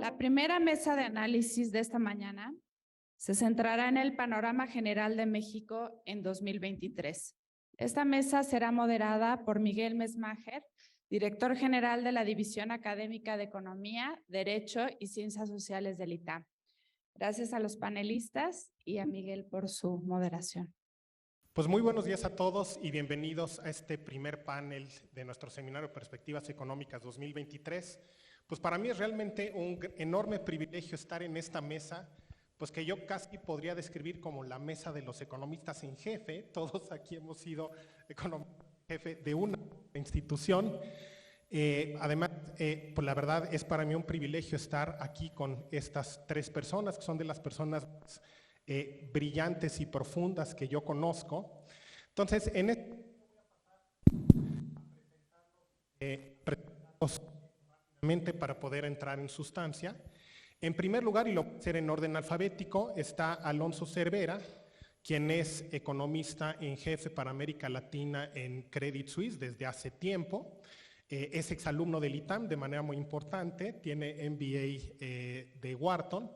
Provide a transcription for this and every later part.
La primera mesa de análisis de esta mañana se centrará en el panorama general de México en 2023. Esta mesa será moderada por Miguel Mesmacher, director general de la División Académica de Economía, Derecho y Ciencias Sociales del ITAM. Gracias a los panelistas y a Miguel por su moderación. Pues muy buenos días a todos y bienvenidos a este primer panel de nuestro seminario Perspectivas Económicas 2023. Pues para mí es realmente un enorme privilegio estar en esta mesa, pues que yo casi podría describir como la mesa de los economistas en jefe. Todos aquí hemos sido economistas en jefe de una institución. Además, pues la verdad es para mí un privilegio estar aquí con estas tres personas, que son de las personas más brillantes y profundas que yo conozco. Entonces, en este presentaros rápidamente para poder entrar en sustancia. En primer lugar, y lo voy a hacer en orden alfabético, está Alonso Cervera, quien es economista en jefe para América Latina en Credit Suisse desde hace tiempo. Es exalumno del ITAM de manera muy importante, tiene MBA de Wharton,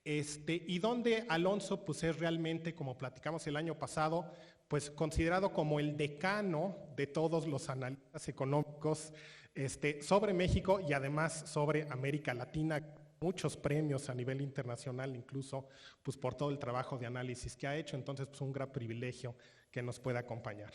y donde Alonso pues es realmente, como platicamos el año pasado, pues considerado como el decano de todos los analistas económicos sobre México y además sobre América Latina, muchos premios a nivel internacional, incluso pues por todo el trabajo de análisis que ha hecho. Entonces pues un gran privilegio que nos pueda acompañar.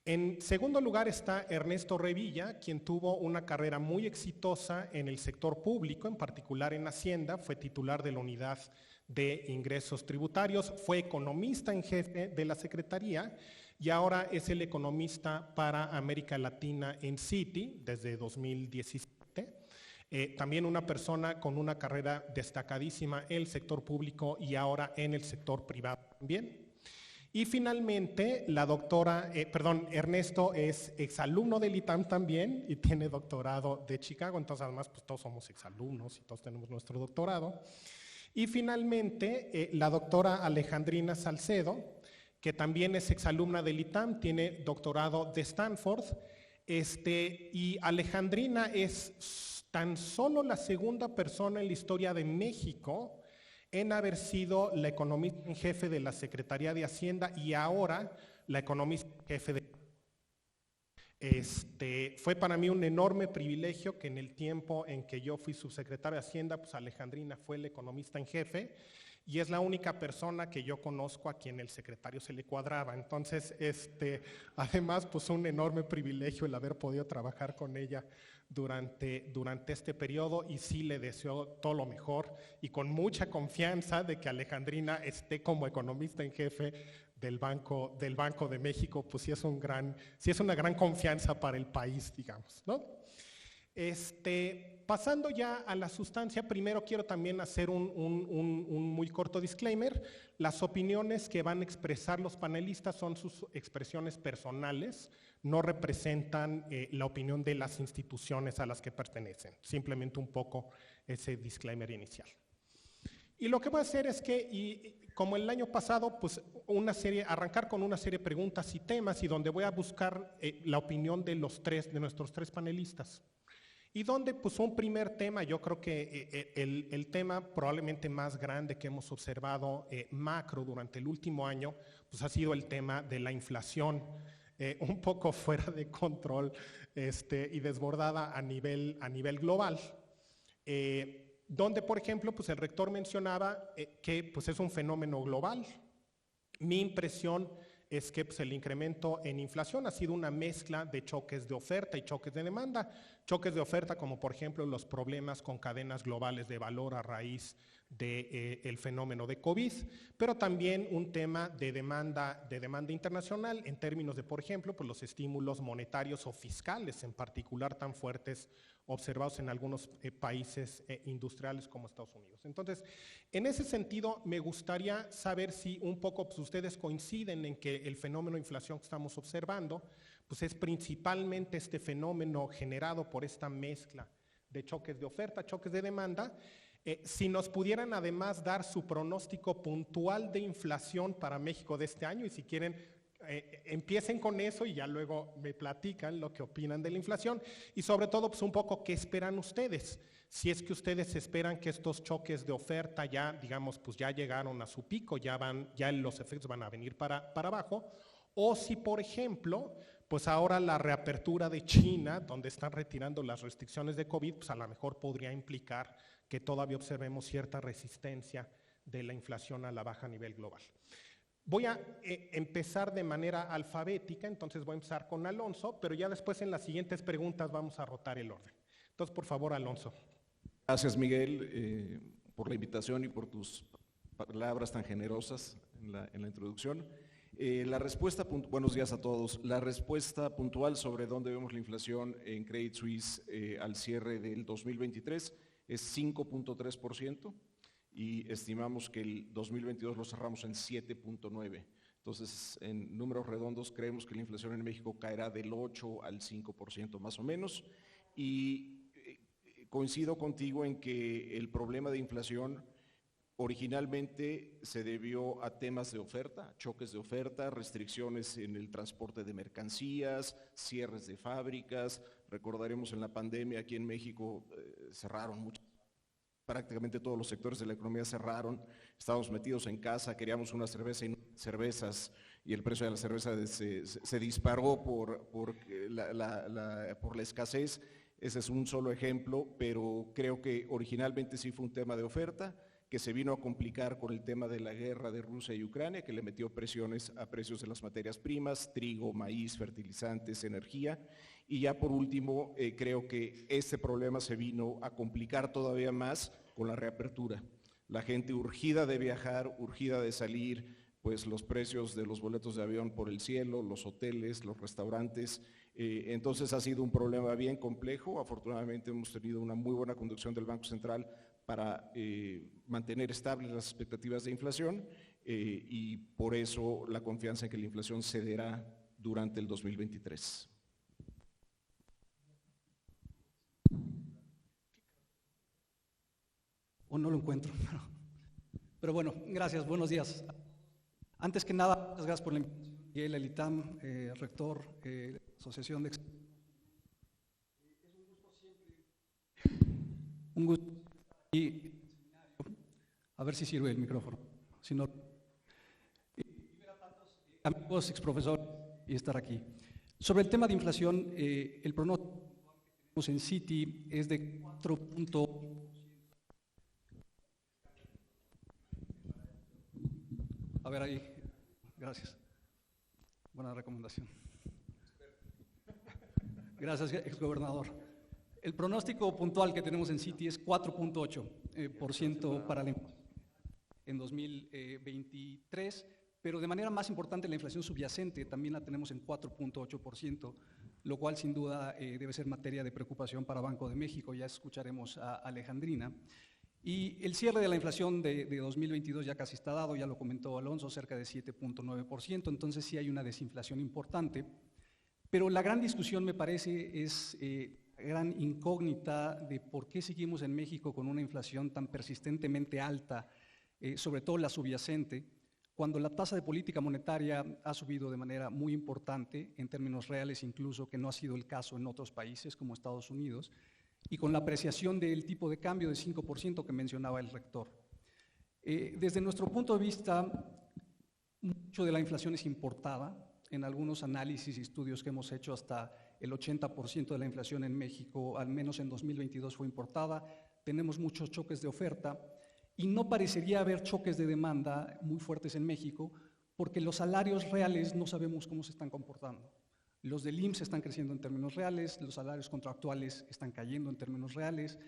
En segundo lugar está Ernesto Revilla, quien tuvo una carrera muy exitosa en el sector público, en particular en Hacienda. Fue titular de la Unidad de Ingresos Tributarios, fue economista en jefe de la Secretaría y ahora es el economista para América Latina en Citi desde 2017. También una persona con una carrera destacadísima en el sector público y ahora en el sector privado también. Y finalmente, Ernesto es exalumno del ITAM también y tiene doctorado de Chicago, entonces además pues todos somos exalumnos y todos tenemos nuestro doctorado. Y finalmente, la doctora Alejandrina Salcedo, que también es exalumna del ITAM, tiene doctorado de Stanford, y Alejandrina es tan solo la segunda persona en la historia de México en haber sido la economista en jefe de la Secretaría de Hacienda y ahora la economista en jefe de... Fue para mí un enorme privilegio que en el tiempo en que yo fui subsecretario de Hacienda, pues Alejandrina fue la economista en jefe y es la única persona que yo conozco a quien el secretario se le cuadraba. Entonces, además, pues un enorme privilegio el haber podido trabajar con ella durante este periodo y sí le deseo todo lo mejor y con mucha confianza de que Alejandrina esté como economista en jefe del Banco de México, pues sí es una gran confianza para el país, digamos, ¿no? Pasando ya a la sustancia, primero quiero también hacer un muy corto disclaimer. Las opiniones que van a expresar los panelistas son sus expresiones personales, no representan la opinión de las instituciones a las que pertenecen. Simplemente un poco ese disclaimer inicial. Y lo que voy a hacer es que, como el año pasado, pues arrancar con una serie de preguntas y temas y donde voy a buscar la opinión de nuestros tres panelistas. Y donde, pues un primer tema, yo creo que el tema probablemente más grande que hemos observado macro durante el último año, pues ha sido el tema de la inflación, un poco fuera de control y desbordada a nivel global. Donde, por ejemplo, pues el rector mencionaba que pues es un fenómeno global. Mi impresión es que pues, el incremento en inflación ha sido una mezcla de choques de oferta y choques de demanda. Choques de oferta como por ejemplo los problemas con cadenas globales de valor a raíz del fenómeno de COVID, pero también un tema de demanda internacional en términos de, por ejemplo, pues, los estímulos monetarios o fiscales en particular tan fuertes observados en algunos países industriales como Estados Unidos. Entonces, en ese sentido, me gustaría saber si un poco pues, ustedes coinciden en que el fenómeno de inflación que estamos observando pues, es principalmente este fenómeno generado por esta mezcla de choques de oferta, choques de demanda. Si nos pudieran además dar su pronóstico puntual de inflación para México de este año y si quieren empiecen con eso y ya luego me platican lo que opinan de la inflación y sobre todo pues un poco qué esperan ustedes. Si es que ustedes esperan que estos choques de oferta ya, digamos, pues ya llegaron a su pico, ya los efectos van a venir para abajo, o si, por ejemplo, pues ahora la reapertura de China, donde están retirando las restricciones de COVID, pues a lo mejor podría implicar que todavía observemos cierta resistencia de la inflación a la baja a nivel global. Voy a empezar de manera alfabética, entonces voy a empezar con Alonso, pero ya después en las siguientes preguntas vamos a rotar el orden. Entonces, por favor, Alonso. Gracias, Miguel, por la invitación y por tus palabras tan generosas en la introducción. Buenos días a todos. La respuesta puntual sobre dónde vemos la inflación en Credit Suisse al cierre del 2023 es 5.3% y estimamos que el 2022 lo cerramos en 7.9%. Entonces, en números redondos, creemos que la inflación en México caerá del 8 al 5% más o menos. Y coincido contigo en que el problema de inflación originalmente se debió a temas de oferta, choques de oferta, restricciones en el transporte de mercancías, cierres de fábricas. Recordaremos en la pandemia aquí en México cerraron prácticamente todos los sectores de la economía cerraron, estábamos metidos en casa, queríamos una cerveza y no cervezas y el precio de la cerveza se disparó por la escasez. Ese es un solo ejemplo, pero creo que originalmente sí fue un tema de oferta que se vino a complicar con el tema de la guerra de Rusia y Ucrania, que le metió presiones a precios de las materias primas, trigo, maíz, fertilizantes, energía. Y ya por último, creo que este problema se vino a complicar todavía más con la reapertura. La gente urgida de viajar, urgida de salir, pues los precios de los boletos de avión por el cielo, los hoteles, los restaurantes. Entonces ha sido un problema bien complejo. Afortunadamente hemos tenido una muy buena conducción del Banco Central para mantener estables las expectativas de inflación y por eso la confianza en que la inflación cederá durante el 2023. O no lo encuentro, pero bueno, gracias, buenos días. Antes que nada, muchas gracias por la invitación, Miguel, el ITAM, rector, Asociación de... Un gusto y a ver si sirve el micrófono, si no, amigos, exprofesores, y estar aquí. Sobre el tema de inflación, el pronóstico que tenemos en Citi es de 4. A ver ahí, gracias. Buena recomendación. Gracias, exgobernador. El pronóstico puntual que tenemos en Citi es 4.8% para la inflación en 2023, pero de manera más importante la inflación subyacente también la tenemos en 4.8%, lo cual sin duda debe ser materia de preocupación para Banco de México. Ya escucharemos a Alejandrina. Y el cierre de la inflación de 2022 ya casi está dado, ya lo comentó Alonso, cerca de 7.9%, entonces sí hay una desinflación importante, pero la gran discusión me parece es gran incógnita de por qué seguimos en México con una inflación tan persistentemente alta, sobre todo la subyacente, cuando la tasa de política monetaria ha subido de manera muy importante, en términos reales incluso, que no ha sido el caso en otros países como Estados Unidos, y con la apreciación del tipo de cambio de 5% que mencionaba el rector. Desde nuestro punto de vista, mucho de la inflación es importada. En algunos análisis y estudios que hemos hecho, hasta el 80% de la inflación en México, al menos en 2022, fue importada. Tenemos muchos choques de oferta y no parecería haber choques de demanda muy fuertes en México porque los salarios reales no sabemos cómo se están comportando. Los del IMSS están creciendo en términos reales, los salarios contractuales están cayendo en términos reales.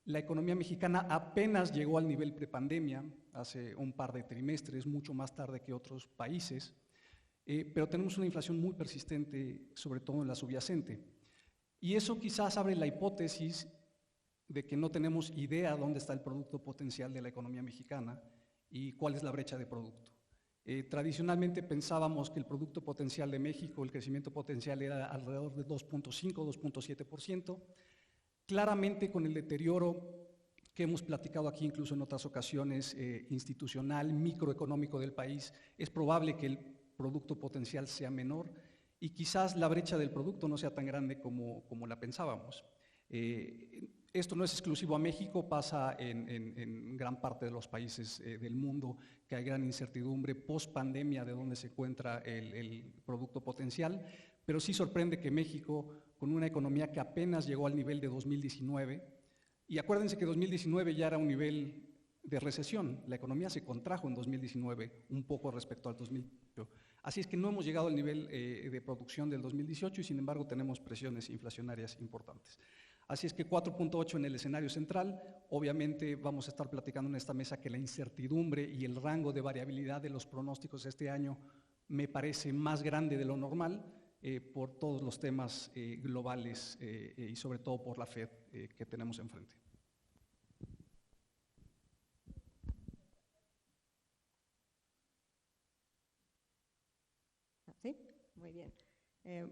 La economía mexicana apenas llegó al nivel prepandemia hace un par de trimestres, mucho más tarde que otros países, pero tenemos una inflación muy persistente, sobre todo en la subyacente. Y eso quizás abre la hipótesis de que no tenemos idea dónde está el producto potencial de la economía mexicana y cuál es la brecha de producto. Tradicionalmente pensábamos que el producto potencial de México, el crecimiento potencial era alrededor de 2.5, 2.7%. Claramente con el deterioro que hemos platicado aquí incluso en otras ocasiones, institucional, microeconómico del país, es probable que el producto potencial sea menor y quizás la brecha del producto no sea tan grande como la pensábamos. Esto no es exclusivo a México, pasa en gran parte de los países del mundo, que hay gran incertidumbre post-pandemia de dónde se encuentra el producto potencial, pero sí sorprende que México, con una economía que apenas llegó al nivel de 2019, y acuérdense que 2019 ya era un nivel de recesión, la economía se contrajo en 2019 un poco respecto al 2018, así es que no hemos llegado al nivel de producción del 2018 y sin embargo tenemos presiones inflacionarias importantes. Así es que 4.8 en el escenario central, obviamente vamos a estar platicando en esta mesa que la incertidumbre y el rango de variabilidad de los pronósticos este año me parece más grande de lo normal por todos los temas globales y sobre todo por la FED que tenemos enfrente. ¿Sí? Muy bien.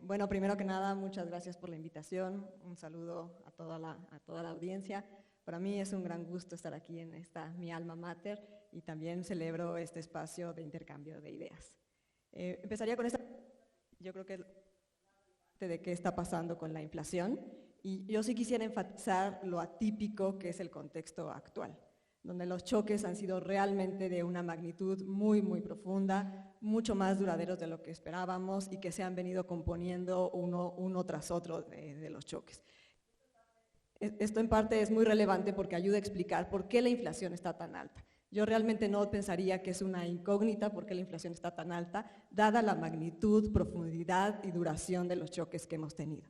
Bueno, primero que nada, muchas gracias por la invitación. Un saludo a toda la audiencia. Para mí es un gran gusto estar aquí en mi alma mater y también celebro este espacio de intercambio de ideas. Empezaría con yo creo que de qué está pasando con la inflación y yo sí quisiera enfatizar lo atípico que es el contexto actual, donde los choques han sido realmente de una magnitud muy, muy profunda, mucho más duraderos de lo que esperábamos y que se han venido componiendo uno tras otro de los choques. Esto en parte es muy relevante porque ayuda a explicar por qué la inflación está tan alta. Yo realmente no pensaría que es una incógnita por qué la inflación está tan alta, dada la magnitud, profundidad y duración de los choques que hemos tenido.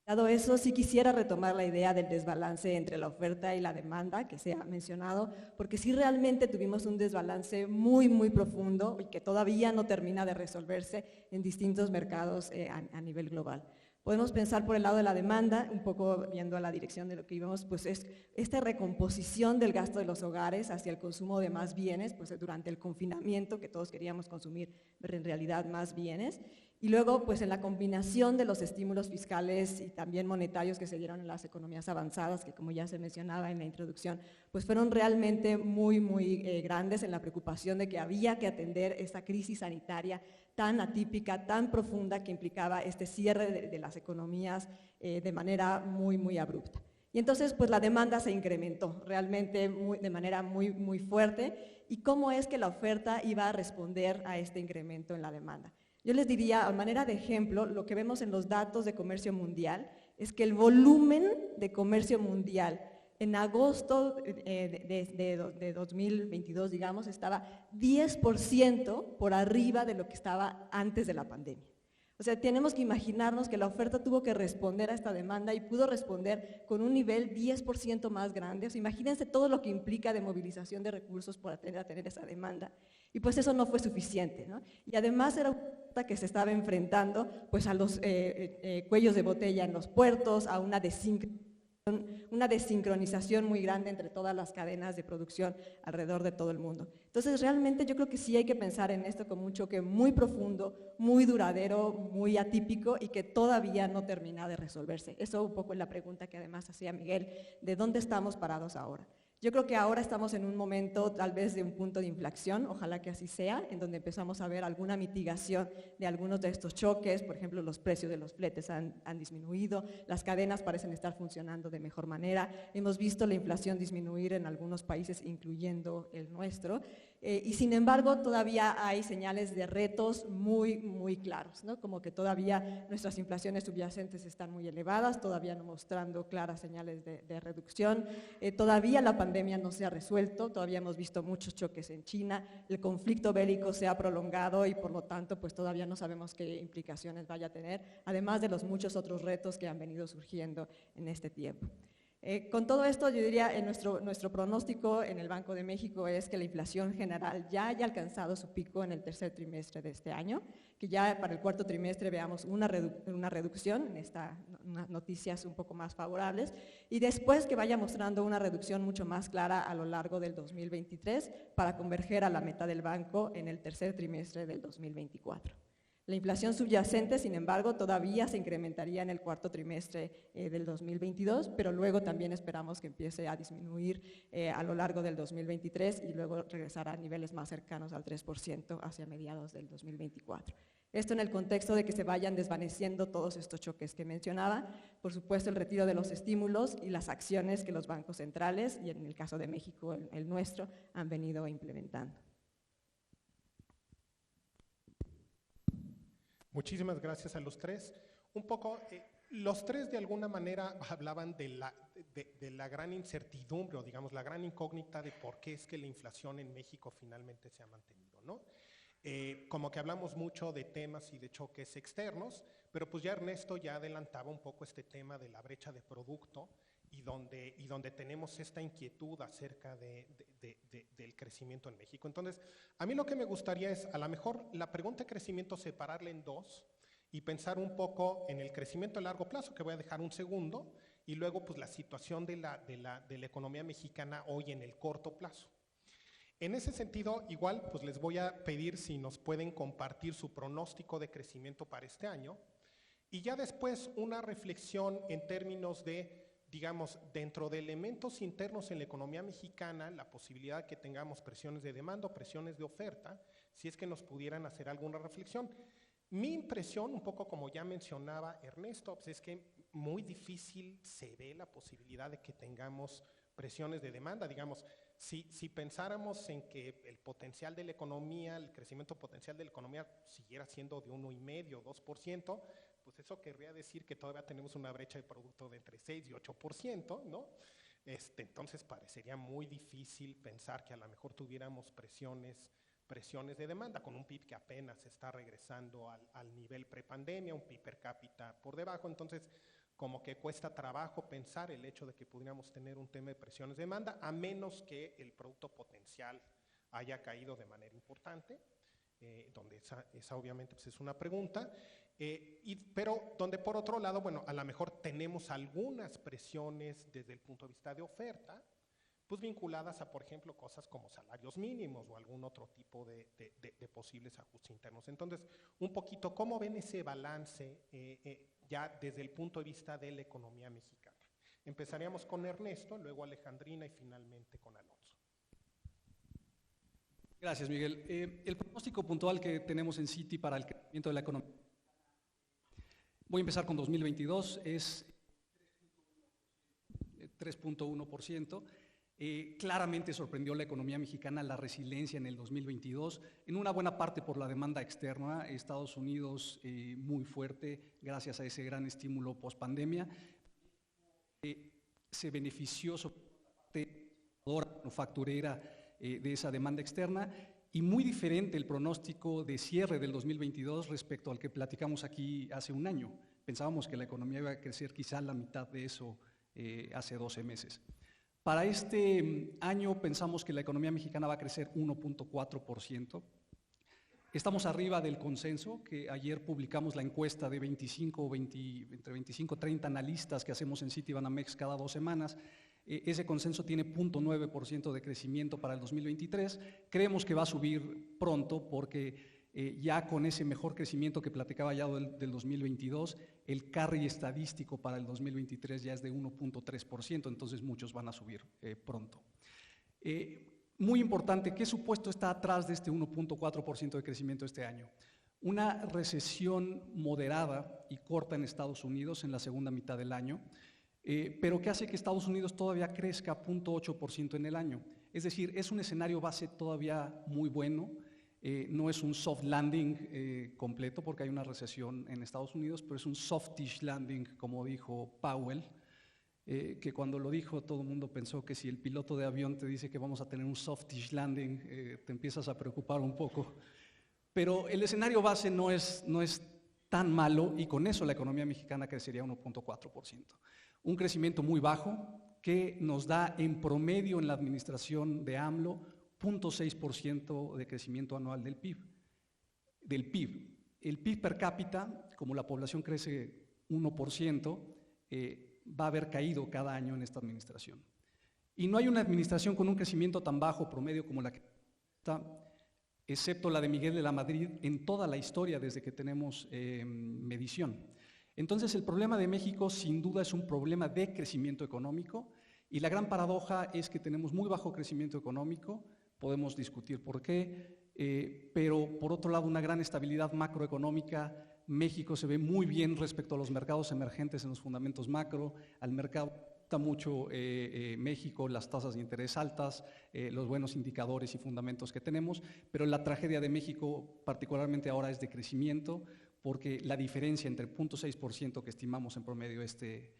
Dado eso, sí quisiera retomar la idea del desbalance entre la oferta y la demanda que se ha mencionado, porque sí realmente tuvimos un desbalance muy, muy profundo y que todavía no termina de resolverse en distintos mercados a nivel global. Podemos pensar por el lado de la demanda, un poco viendo a la dirección de lo que íbamos, pues es esta recomposición del gasto de los hogares hacia el consumo de más bienes, pues durante el confinamiento que todos queríamos consumir, pero en realidad más bienes. Y luego, pues en la combinación de los estímulos fiscales y también monetarios que se dieron en las economías avanzadas, que como ya se mencionaba en la introducción, pues fueron realmente muy, muy grandes en la preocupación de que había que atender esta crisis sanitaria tan atípica, tan profunda, que implicaba este cierre de las economías de manera muy, muy abrupta. Y entonces, pues la demanda se incrementó realmente de manera muy, muy fuerte. ¿Y cómo es que la oferta iba a responder a este incremento en la demanda? Yo les diría, a manera de ejemplo, lo que vemos en los datos de comercio mundial es que el volumen de comercio mundial en agosto de 2022, digamos, estaba 10% por arriba de lo que estaba antes de la pandemia. O sea, tenemos que imaginarnos que la oferta tuvo que responder a esta demanda y pudo responder con un nivel 10% más grande. O sea, imagínense todo lo que implica de movilización de recursos para tener esa demanda. Y pues eso no fue suficiente, ¿no? Y además era una oferta que se estaba enfrentando pues a los cuellos de botella en los puertos, a una desincronización muy grande entre todas las cadenas de producción alrededor de todo el mundo. Entonces, realmente yo creo que sí hay que pensar en esto como un choque muy profundo, muy duradero, muy atípico y que todavía no termina de resolverse. Eso un poco es la pregunta que además hacía Miguel, ¿de dónde estamos parados ahora? Yo creo que ahora estamos en un momento tal vez de un punto de inflexión, ojalá que así sea, en donde empezamos a ver alguna mitigación de algunos de estos choques. Por ejemplo, los precios de los fletes han disminuido, las cadenas parecen estar funcionando de mejor manera, hemos visto la inflación disminuir en algunos países, incluyendo el nuestro, y sin embargo todavía hay señales de retos muy, muy claros, ¿no? Como que todavía nuestras inflaciones subyacentes están muy elevadas, todavía no mostrando claras señales de reducción, todavía la pandemia no se ha resuelto, todavía hemos visto muchos choques en China, el conflicto bélico se ha prolongado y por lo tanto pues todavía no sabemos qué implicaciones vaya a tener, además de los muchos otros retos que han venido surgiendo en este tiempo. Con todo esto, yo diría, nuestro pronóstico en el Banco de México es que la inflación general ya haya alcanzado su pico en el tercer trimestre de este año, que ya para el cuarto trimestre veamos una reducción, unas noticias un poco más favorables, y después que vaya mostrando una reducción mucho más clara a lo largo del 2023 para converger a la meta del banco en el tercer trimestre del 2024. La inflación subyacente, sin embargo, todavía se incrementaría en el cuarto trimestre del 2022, pero luego también esperamos que empiece a disminuir a lo largo del 2023 y luego regresar a niveles más cercanos al 3% hacia mediados del 2024. Esto en el contexto de que se vayan desvaneciendo todos estos choques que mencionaba, por supuesto el retiro de los estímulos y las acciones que los bancos centrales, y en el caso de México el nuestro, han venido implementando. Muchísimas gracias a los tres. Un poco, los tres de alguna manera hablaban de la gran incertidumbre, o digamos la gran incógnita de por qué es que la inflación en México finalmente se ha mantenido, ¿no? Como que hablamos mucho de temas y de choques externos, pero pues ya Ernesto ya adelantaba un poco este tema de la brecha de producto y donde tenemos esta inquietud acerca del crecimiento en México. Entonces, a mí lo que me gustaría es, a lo mejor, la pregunta de crecimiento separarla en dos y pensar un poco en el crecimiento a largo plazo, que voy a dejar un segundo, y luego pues la situación de la economía mexicana hoy en el corto plazo. En ese sentido, igual, pues les voy a pedir si nos pueden compartir su pronóstico de crecimiento para este año, y ya después una reflexión en términos de, digamos, dentro de elementos internos en la economía mexicana, la posibilidad de que tengamos presiones de demanda o presiones de oferta, si es que nos pudieran hacer alguna reflexión. Mi impresión, un poco como ya mencionaba Ernesto, pues es que muy difícil se ve la posibilidad de que tengamos presiones de demanda. Digamos, si pensáramos en que el potencial de la economía, el crecimiento potencial de la economía siguiera siendo de 1,5%, 2%, pues eso querría decir que todavía tenemos una brecha de producto de entre 6 y 8%, ¿no? Entonces parecería muy difícil pensar que a lo mejor tuviéramos presiones de demanda, con un PIB que apenas está regresando al nivel prepandemia, un PIB per cápita por debajo. Entonces, como que cuesta trabajo pensar el hecho de que pudiéramos tener un tema de presiones de demanda, a menos que el producto potencial haya caído de manera importante, donde esa obviamente pues es una pregunta, pero donde por otro lado, bueno, a lo mejor tenemos algunas presiones desde el punto de vista de oferta, pues vinculadas a, por ejemplo, cosas como salarios mínimos o algún otro tipo de posibles ajustes internos. Entonces, un poquito, ¿cómo ven ese balance ya desde el punto de vista de la economía mexicana? Empezaríamos con Ernesto, luego Alejandrina y finalmente con Alonso. Gracias, Miguel. El pronóstico puntual que tenemos en Citi para el crecimiento de la economía, voy a empezar con 2022, es 3.1%. Claramente sorprendió la economía mexicana la resiliencia en el 2022, en una buena parte por la demanda externa. Estados Unidos muy fuerte gracias a ese gran estímulo post-pandemia. Se benefició sobre la manufacturera de esa demanda externa, y muy diferente el pronóstico de cierre del 2022 respecto al que platicamos aquí hace un año. Pensábamos que la economía iba a crecer quizá la mitad de eso hace 12 meses. Para este año pensamos que la economía mexicana va a crecer 1.4%. Estamos arriba del consenso, que ayer publicamos la encuesta de entre 25 y 30 analistas que hacemos en Citibanamex cada 2 semanas. Ese consenso tiene 0.9% de crecimiento para el 2023. Creemos que va a subir pronto porque ya con ese mejor crecimiento que platicaba ya del 2022, el carry estadístico para el 2023 ya es de 1.3%, entonces muchos van a subir pronto. Muy importante, ¿qué supuesto está atrás de este 1.4% de crecimiento este año? Una recesión moderada y corta en Estados Unidos en la segunda mitad del año, pero que hace que Estados Unidos todavía crezca 0.8% en el año. Es decir, es un escenario base todavía muy bueno. No es un soft landing completo porque hay una recesión en Estados Unidos, pero es un softish landing, como dijo Powell, que cuando lo dijo todo el mundo pensó que si el piloto de avión te dice que vamos a tener un softish landing, te empiezas a preocupar un poco. Pero el escenario base no es tan malo, y con eso la economía mexicana crecería 1.4%. Un crecimiento muy bajo que nos da en promedio en la administración de AMLO 0.6% de crecimiento anual del PIB. El PIB per cápita, como la población crece 1%, va a haber caído cada año en esta administración. Y no hay una administración con un crecimiento tan bajo promedio como la que está, excepto la de Miguel de la Madrid, en toda la historia desde que tenemos medición. Entonces, el problema de México sin duda es un problema de crecimiento económico, y la gran paradoja es que tenemos muy bajo crecimiento económico, podemos discutir por qué, pero por otro lado una gran estabilidad macroeconómica. México se ve muy bien respecto a los mercados emergentes en los fundamentos macro, al mercado gusta mucho México, las tasas de interés altas, los buenos indicadores y fundamentos que tenemos, pero la tragedia de México particularmente ahora es de crecimiento, porque la diferencia entre el 0.6% que estimamos en promedio este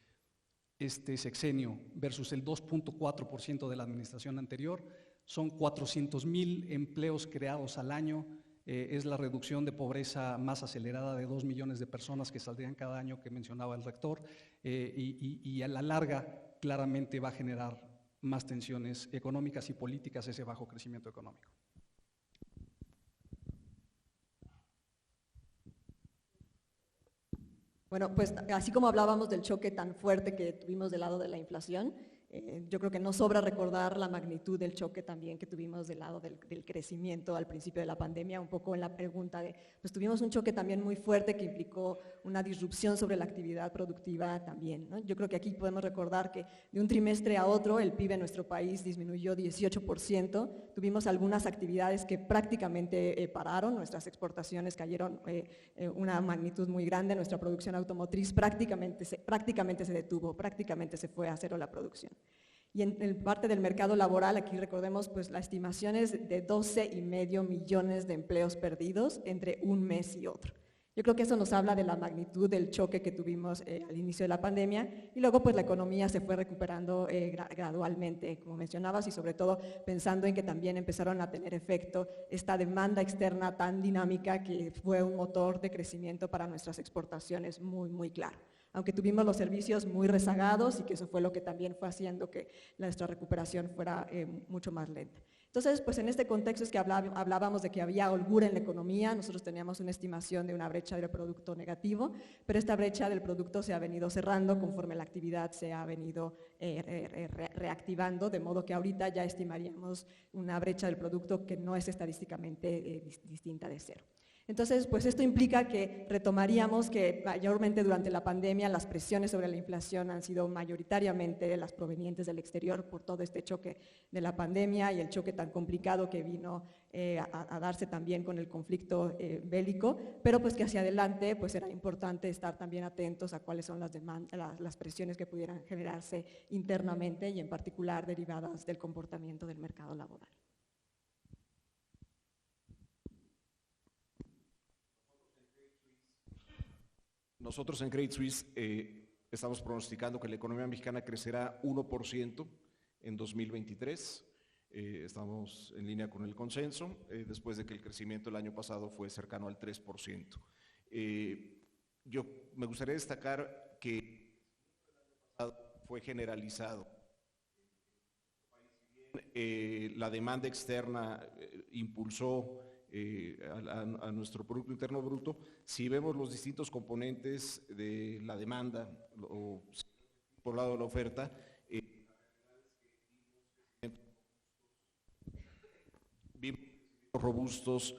sexenio versus el 2.4% de la administración anterior, son 400,000 empleos creados al año, es la reducción de pobreza más acelerada de 2 millones de personas que saldrían cada año que mencionaba el rector, y a la larga claramente va a generar más tensiones económicas y políticas ese bajo crecimiento económico. Bueno, pues así como hablábamos del choque tan fuerte que tuvimos del lado de la inflación, yo creo que no sobra recordar la magnitud del choque también que tuvimos del lado del crecimiento al principio de la pandemia, un poco en la pregunta de, pues tuvimos un choque también muy fuerte que implicó una disrupción sobre la actividad productiva también, ¿no? Yo creo que aquí podemos recordar que de un trimestre a otro el PIB en nuestro país disminuyó 18%, tuvimos algunas actividades que prácticamente pararon, nuestras exportaciones cayeron una magnitud muy grande, nuestra producción automotriz prácticamente se detuvo, prácticamente se fue a cero la producción. Y en parte del mercado laboral, aquí recordemos, pues la estimación es de 12,5 millones de empleos perdidos entre un mes y otro. Yo creo que eso nos habla de la magnitud del choque que tuvimos al inicio de la pandemia, y luego pues la economía se fue recuperando gradualmente, como mencionabas, y sobre todo pensando en que también empezaron a tener efecto esta demanda externa tan dinámica que fue un motor de crecimiento para nuestras exportaciones muy, muy claro. Aunque tuvimos los servicios muy rezagados y que eso fue lo que también fue haciendo que nuestra recuperación fuera mucho más lenta. Entonces, pues en este contexto es que hablábamos de que había holgura en la economía, nosotros teníamos una estimación de una brecha del producto negativo, pero esta brecha del producto se ha venido cerrando conforme la actividad se ha venido reactivando, de modo que ahorita ya estimaríamos una brecha del producto que no es estadísticamente distinta de cero. Entonces, pues esto implica que retomaríamos que mayormente durante la pandemia las presiones sobre la inflación han sido mayoritariamente las provenientes del exterior por todo este choque de la pandemia y el choque tan complicado que vino a darse también con el conflicto bélico, pero pues que hacia adelante pues era importante estar también atentos a cuáles son las presiones que pudieran generarse internamente y en particular derivadas del comportamiento del mercado laboral. Nosotros en Credit Suisse estamos pronosticando que la economía mexicana crecerá 1% en 2023. Estamos en línea con el consenso, después de que el crecimiento el año pasado fue cercano al 3%. Yo me gustaría destacar que el año pasado fue generalizado. La demanda externa impulsó a nuestro Producto Interno Bruto. Si vemos los distintos componentes de la demanda, o por lado de la oferta, vimos robustos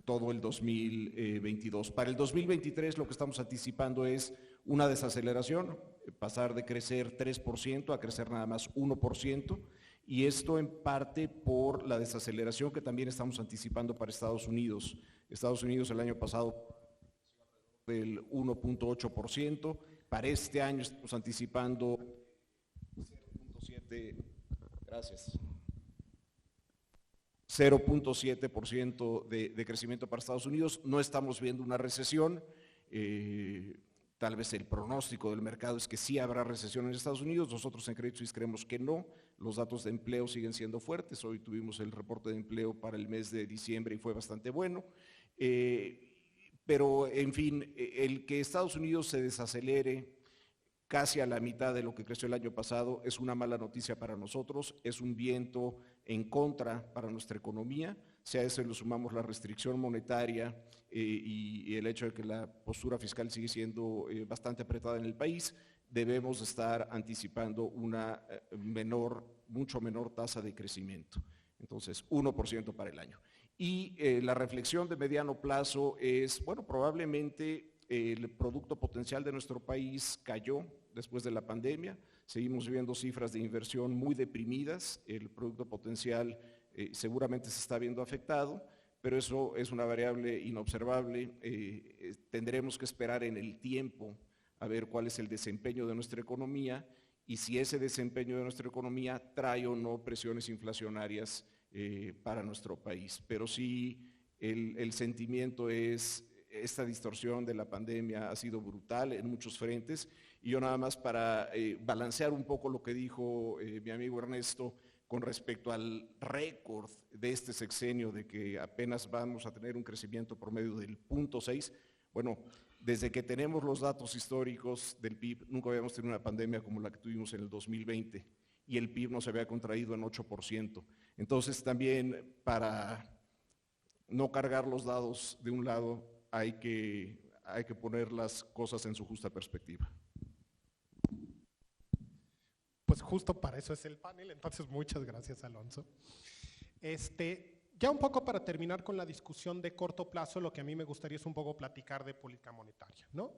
todo el 2022. Para el 2023 lo que estamos anticipando es una desaceleración, pasar de crecer 3% a crecer nada más 1%, y esto en parte por la desaceleración que también estamos anticipando para Estados Unidos. Estados Unidos el año pasado del 1.8%, para este año estamos anticipando 0.7%, gracias. 0.7% de crecimiento para Estados Unidos. No estamos viendo una recesión, tal vez el pronóstico del mercado es que sí habrá recesión en Estados Unidos. Nosotros en Credit Suisse creemos que no. Los datos de empleo siguen siendo fuertes. Hoy tuvimos el reporte de empleo para el mes de diciembre y fue bastante bueno. Pero, en fin, el que Estados Unidos se desacelere casi a la mitad de lo que creció el año pasado es una mala noticia para nosotros, es un viento en contra para nuestra economía. Si a eso le sumamos la restricción monetaria y el hecho de que la postura fiscal sigue siendo bastante apretada en el país, debemos estar anticipando una mucho menor tasa de crecimiento. Entonces, 1% para el año. Y la reflexión de mediano plazo es, bueno, probablemente el producto potencial de nuestro país cayó después de la pandemia, seguimos viendo cifras de inversión muy deprimidas, el producto potencial seguramente se está viendo afectado, pero eso es una variable inobservable, tendremos que esperar en el tiempo a ver cuál es el desempeño de nuestra economía y si ese desempeño de nuestra economía trae o no presiones inflacionarias para nuestro país. Pero sí, el sentimiento es, esta distorsión de la pandemia ha sido brutal en muchos frentes, y yo nada más para balancear un poco lo que dijo mi amigo Ernesto con respecto al récord de este sexenio de que apenas vamos a tener un crecimiento promedio del 0.6, bueno, desde que tenemos los datos históricos del PIB, nunca habíamos tenido una pandemia como la que tuvimos en el 2020, y el PIB no se había contraído en 8%. Entonces también para no cargar los dados de un lado hay que poner las cosas en su justa perspectiva. Pues justo para eso es el panel, entonces muchas gracias, Alonso. Ya un poco para terminar con la discusión de corto plazo, lo que a mí me gustaría es un poco platicar de política monetaria, ¿no?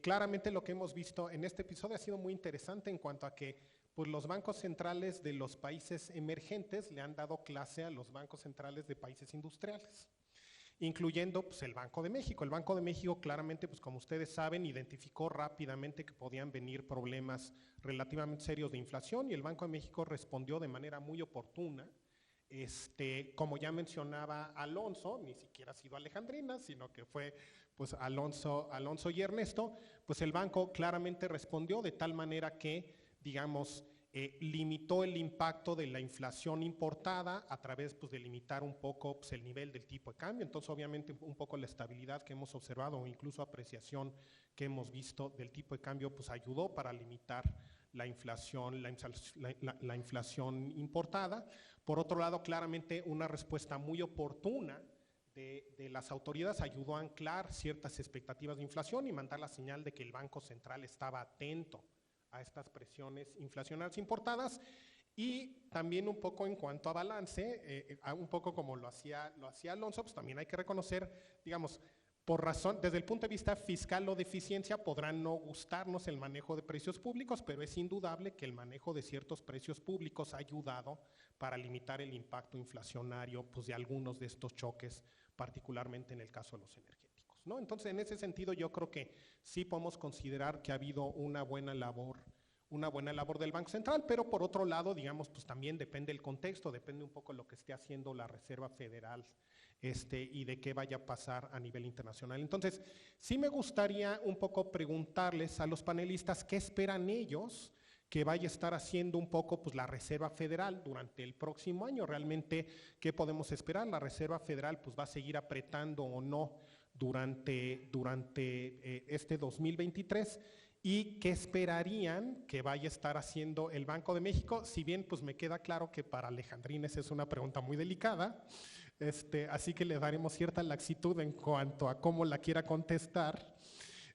Claramente lo que hemos visto en este episodio ha sido muy interesante en cuanto a que pues, los bancos centrales de los países emergentes le han dado clase a los bancos centrales de países industriales, incluyendo pues, el Banco de México. El Banco de México claramente, pues, como ustedes saben, identificó rápidamente que podían venir problemas relativamente serios de inflación y el Banco de México respondió de manera muy oportuna. Como ya mencionaba Alonso, ni siquiera ha sido Alejandrina, sino que fue pues, Alonso y Ernesto, pues el banco claramente respondió de tal manera que, digamos, limitó el impacto de la inflación importada a través pues, de limitar un poco pues, el nivel del tipo de cambio. Entonces, obviamente, un poco la estabilidad que hemos observado o incluso apreciación que hemos visto del tipo de cambio pues, ayudó para limitar la inflación importada. Por otro lado, claramente una respuesta muy oportuna de las autoridades ayudó a anclar ciertas expectativas de inflación y mandar la señal de que el Banco Central estaba atento a estas presiones inflacionarias importadas. Y también un poco en cuanto a balance, un poco como lo hacía Alonso, pues también hay que reconocer, digamos, por razón, desde el punto de vista fiscal o de eficiencia, podrá no gustarnos el manejo de precios públicos, pero es indudable que el manejo de ciertos precios públicos ha ayudado para limitar el impacto inflacionario pues, de algunos de estos choques, particularmente en el caso de los energéticos, ¿no? Entonces, en ese sentido, yo creo que sí podemos considerar que ha habido una buena labor del Banco Central, pero por otro lado, digamos, pues también depende del contexto, depende un poco de lo que esté haciendo la Reserva Federal y de qué vaya a pasar a nivel internacional. Entonces, sí me gustaría un poco preguntarles a los panelistas qué esperan ellos que vaya a estar haciendo un poco pues, la Reserva Federal durante el próximo año. Realmente, ¿qué podemos esperar? La Reserva Federal pues, va a seguir apretando o no durante este 2023. ¿Y qué esperarían que vaya a estar haciendo el Banco de México? Si bien pues, me queda claro que para Alejandrina esa es una pregunta muy delicada, así que le daremos cierta laxitud en cuanto a cómo la quiera contestar.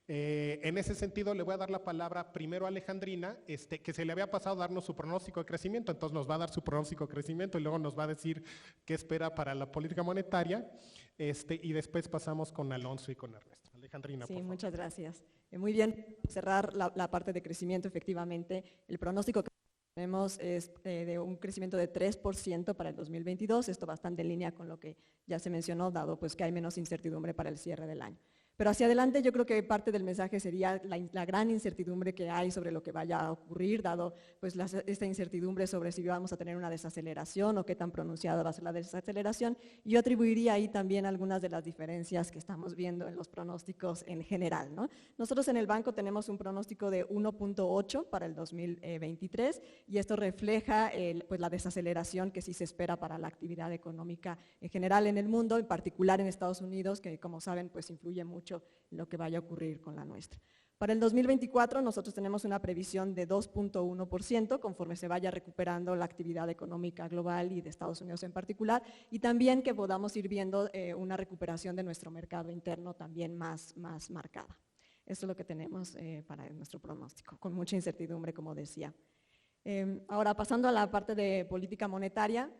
En ese sentido, le voy a dar la palabra primero a Alejandrina, que se le había pasado darnos su pronóstico de crecimiento, entonces nos va a dar su pronóstico de crecimiento y luego nos va a decir qué espera para la política monetaria, y después pasamos con Alonso y con Ernesto. Alejandrina, sí, por favor. Muchas gracias. Muy bien, cerrar la parte de crecimiento, efectivamente, el pronóstico que tenemos es de un crecimiento de 3% para el 2022, esto bastante en línea con lo que ya se mencionó, dado pues que hay menos incertidumbre para el cierre del año. Pero hacia adelante yo creo que parte del mensaje sería la gran incertidumbre que hay sobre lo que vaya a ocurrir, dado pues esta incertidumbre sobre si vamos a tener una desaceleración o qué tan pronunciada va a ser la desaceleración. Yo atribuiría ahí también algunas de las diferencias que estamos viendo en los pronósticos en general, ¿no? Nosotros en el banco tenemos un pronóstico de 1.8 para el 2023 y esto refleja pues la desaceleración que sí se espera para la actividad económica en general en el mundo, en particular en Estados Unidos, que como saben pues influye mucho en lo que vaya a ocurrir con la nuestra. Para el 2024 nosotros tenemos una previsión de 2.1% conforme se vaya recuperando la actividad económica global y de Estados Unidos en particular, y también que podamos ir viendo una recuperación de nuestro mercado interno también más marcada. Eso es lo que tenemos para nuestro pronóstico, con mucha incertidumbre, como decía. Ahora, pasando a la parte de política monetaria,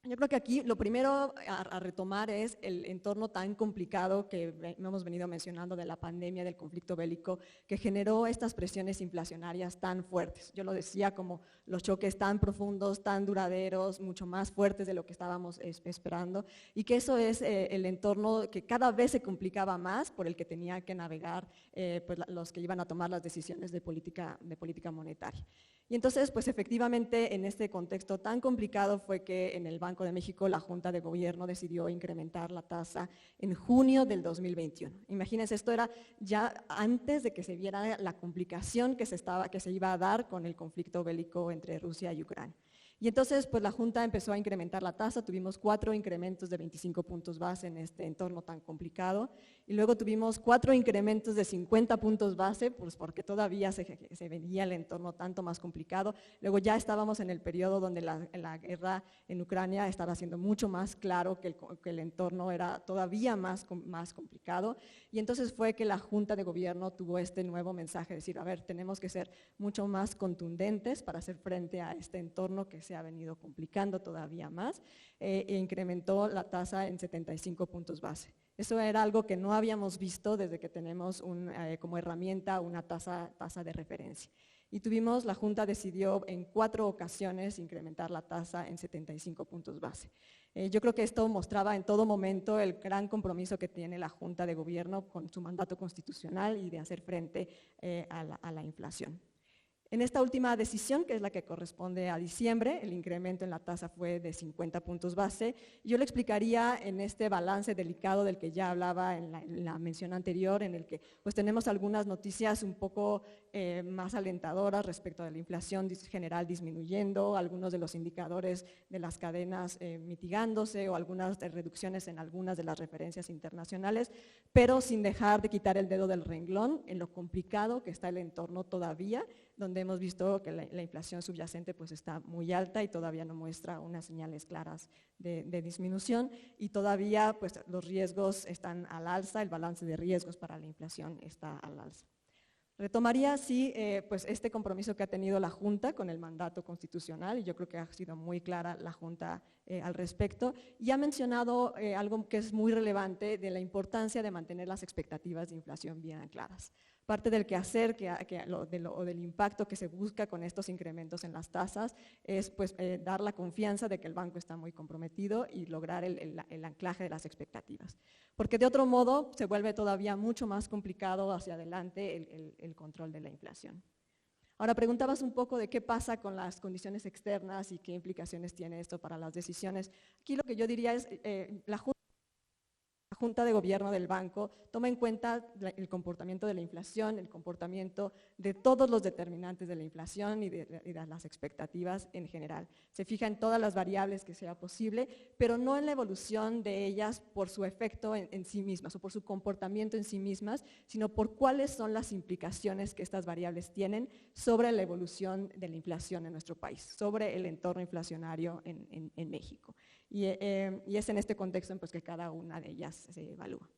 Yo creo que aquí lo primero a retomar es el entorno tan complicado que hemos venido mencionando de la pandemia, del conflicto bélico, que generó estas presiones inflacionarias tan fuertes. Yo lo decía como los choques tan profundos, tan duraderos, mucho más fuertes de lo que estábamos esperando, y que eso es el entorno que cada vez se complicaba más por el que tenía que navegar pues, los que iban a tomar las decisiones de política monetaria. Y entonces, pues efectivamente, en este contexto tan complicado fue que en el Banco de México la Junta de Gobierno decidió incrementar la tasa en junio del 2021. Imagínense, esto era ya antes de que se viera la complicación que se iba a dar con el conflicto bélico entre Rusia y Ucrania. Y entonces, pues la Junta empezó a incrementar la tasa, tuvimos 4 incrementos de 25 puntos base en este entorno tan complicado, y luego tuvimos 4 incrementos de 50 puntos base, pues porque todavía se venía el entorno tanto más complicado. Luego ya estábamos en el periodo donde la guerra en Ucrania estaba siendo mucho más claro que el entorno era todavía más complicado, y entonces fue que la Junta de Gobierno tuvo este nuevo mensaje, decir, a ver, tenemos que ser mucho más contundentes para hacer frente a este entorno que se ha venido complicando todavía más, e incrementó la tasa en 75 puntos base. Eso era algo que no habíamos visto desde que tenemos como herramienta una tasa de referencia. Y la Junta decidió en 4 ocasiones incrementar la tasa en 75 puntos base. Yo creo que esto mostraba en todo momento el gran compromiso que tiene la Junta de Gobierno con su mandato constitucional y de hacer frente a la inflación. En esta última decisión, que es la que corresponde a diciembre, el incremento en la tasa fue de 50 puntos base. Yo lo explicaría en este balance delicado del que ya hablaba en la mención anterior, en el que pues, tenemos algunas noticias un poco más alentadoras respecto a la inflación general disminuyendo, algunos de los indicadores de las cadenas mitigándose o algunas reducciones en algunas de las referencias internacionales, pero sin dejar de quitar el dedo del renglón en lo complicado que está el entorno todavía, donde hemos visto que la inflación subyacente pues está muy alta y todavía no muestra unas señales claras de disminución, y todavía pues los riesgos están al alza, el balance de riesgos para la inflación está al alza. Retomaría así pues este compromiso que ha tenido la Junta con el mandato constitucional, y yo creo que ha sido muy clara la Junta al respecto, y ha mencionado algo que es muy relevante de la importancia de mantener las expectativas de inflación bien claras. Parte del quehacer o del impacto que se busca con estos incrementos en las tasas es pues, dar la confianza de que el banco está muy comprometido y lograr el anclaje de las expectativas. Porque de otro modo se vuelve todavía mucho más complicado hacia adelante el control de la inflación. Ahora, preguntabas un poco de qué pasa con las condiciones externas y qué implicaciones tiene esto para las decisiones. Aquí lo que yo diría es la Junta de Gobierno del banco toma en cuenta el comportamiento de la inflación, el comportamiento de todos los determinantes de la inflación y de las expectativas en general. Se fija en todas las variables que sea posible, pero no en la evolución de ellas por su efecto en sí mismas o por su comportamiento en sí mismas, sino por cuáles son las implicaciones que estas variables tienen sobre la evolución de la inflación en nuestro país, sobre el entorno inflacionario en México. Y es en este contexto pues, que cada una de ellas se evalúa.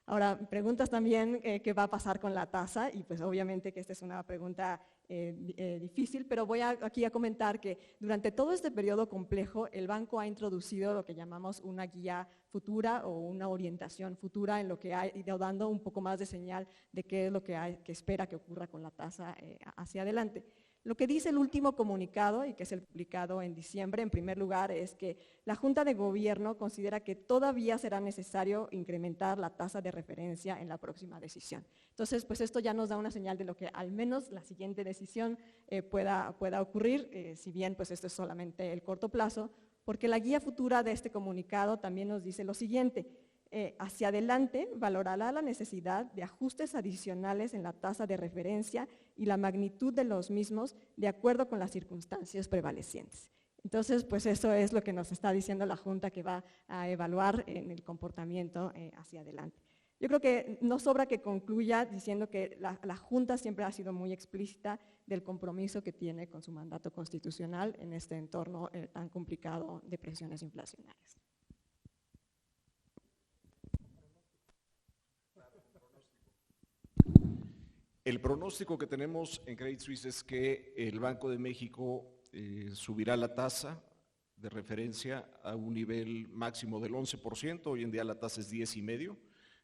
Ahora, preguntas también qué va a pasar con la tasa, y pues obviamente que esta es una pregunta difícil, pero voy aquí a comentar que durante todo este periodo complejo el banco ha introducido lo que llamamos una guía futura o una orientación futura en lo que ha ido dando un poco más de señal de qué es lo que espera que ocurra con la tasa hacia adelante. Lo que dice el último comunicado, y que es el publicado en diciembre, en primer lugar, es que la Junta de Gobierno considera que todavía será necesario incrementar la tasa de referencia en la próxima decisión. Entonces, pues esto ya nos da una señal de lo que al menos la siguiente decisión pueda ocurrir, si bien pues esto es solamente el corto plazo, porque la guía futura de este comunicado también nos dice lo siguiente: hacia adelante valorará la necesidad de ajustes adicionales en la tasa de referencia y la magnitud de los mismos de acuerdo con las circunstancias prevalecientes. Entonces, pues eso es lo que nos está diciendo la Junta que va a evaluar en el comportamiento hacia adelante. Yo creo que no sobra que concluya diciendo que la Junta siempre ha sido muy explícita del compromiso que tiene con su mandato constitucional en este entorno tan complicado de presiones inflacionarias. El pronóstico que tenemos en Credit Suisse es que el Banco de México subirá la tasa de referencia a un nivel máximo del 11%, hoy en día la tasa es 10,5%,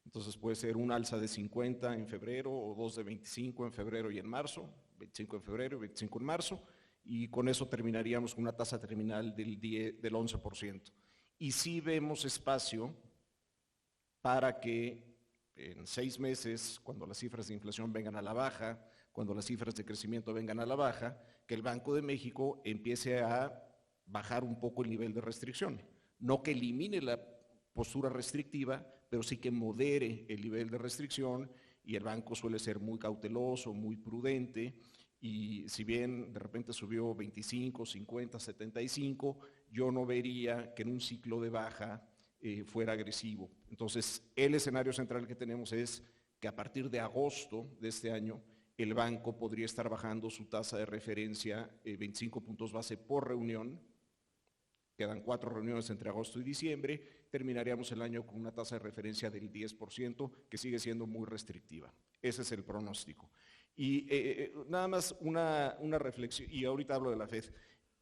entonces puede ser un alza de 50 en febrero o dos de 25 en febrero y en marzo, 25 en febrero y 25 en marzo, y con eso terminaríamos con una tasa terminal del 11%. Y sí vemos espacio para que en 6 meses, cuando las cifras de inflación vengan a la baja, cuando las cifras de crecimiento vengan a la baja, que el Banco de México empiece a bajar un poco el nivel de restricción. No que elimine la postura restrictiva, pero sí que modere el nivel de restricción, y el banco suele ser muy cauteloso, muy prudente, y si bien de repente subió 25, 50, 75, yo no vería que en un ciclo de baja fuera agresivo. Entonces, el escenario central que tenemos es que a partir de agosto de este año, el banco podría estar bajando su tasa de referencia 25 puntos base por reunión. Quedan 4 reuniones entre agosto y diciembre, terminaríamos el año con una tasa de referencia del 10%, que sigue siendo muy restrictiva. Ese es el pronóstico. Y nada más una reflexión, y ahorita hablo de la FED.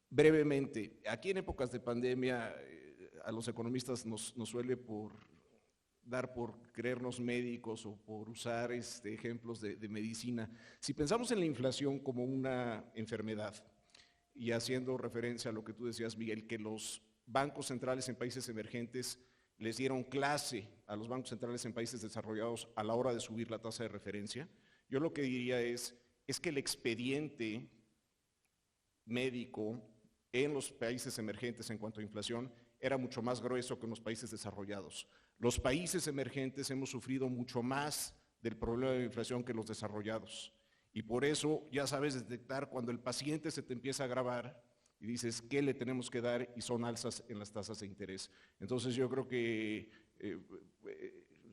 Brevemente, aquí en épocas de pandemia, a los economistas nos suele dar por creernos médicos o por usar ejemplos de medicina. Si pensamos en la inflación como una enfermedad, y haciendo referencia a lo que tú decías, Miguel, que los bancos centrales en países emergentes les dieron clase a los bancos centrales en países desarrollados a la hora de subir la tasa de referencia, yo lo que diría es que el expediente médico en los países emergentes en cuanto a inflación era mucho más grueso que en los países desarrollados. Los países emergentes hemos sufrido mucho más del problema de inflación que los desarrollados. Y por eso ya sabes detectar cuando el paciente se te empieza a agravar y dices, ¿qué le tenemos que dar? Y son alzas en las tasas de interés. Entonces yo creo que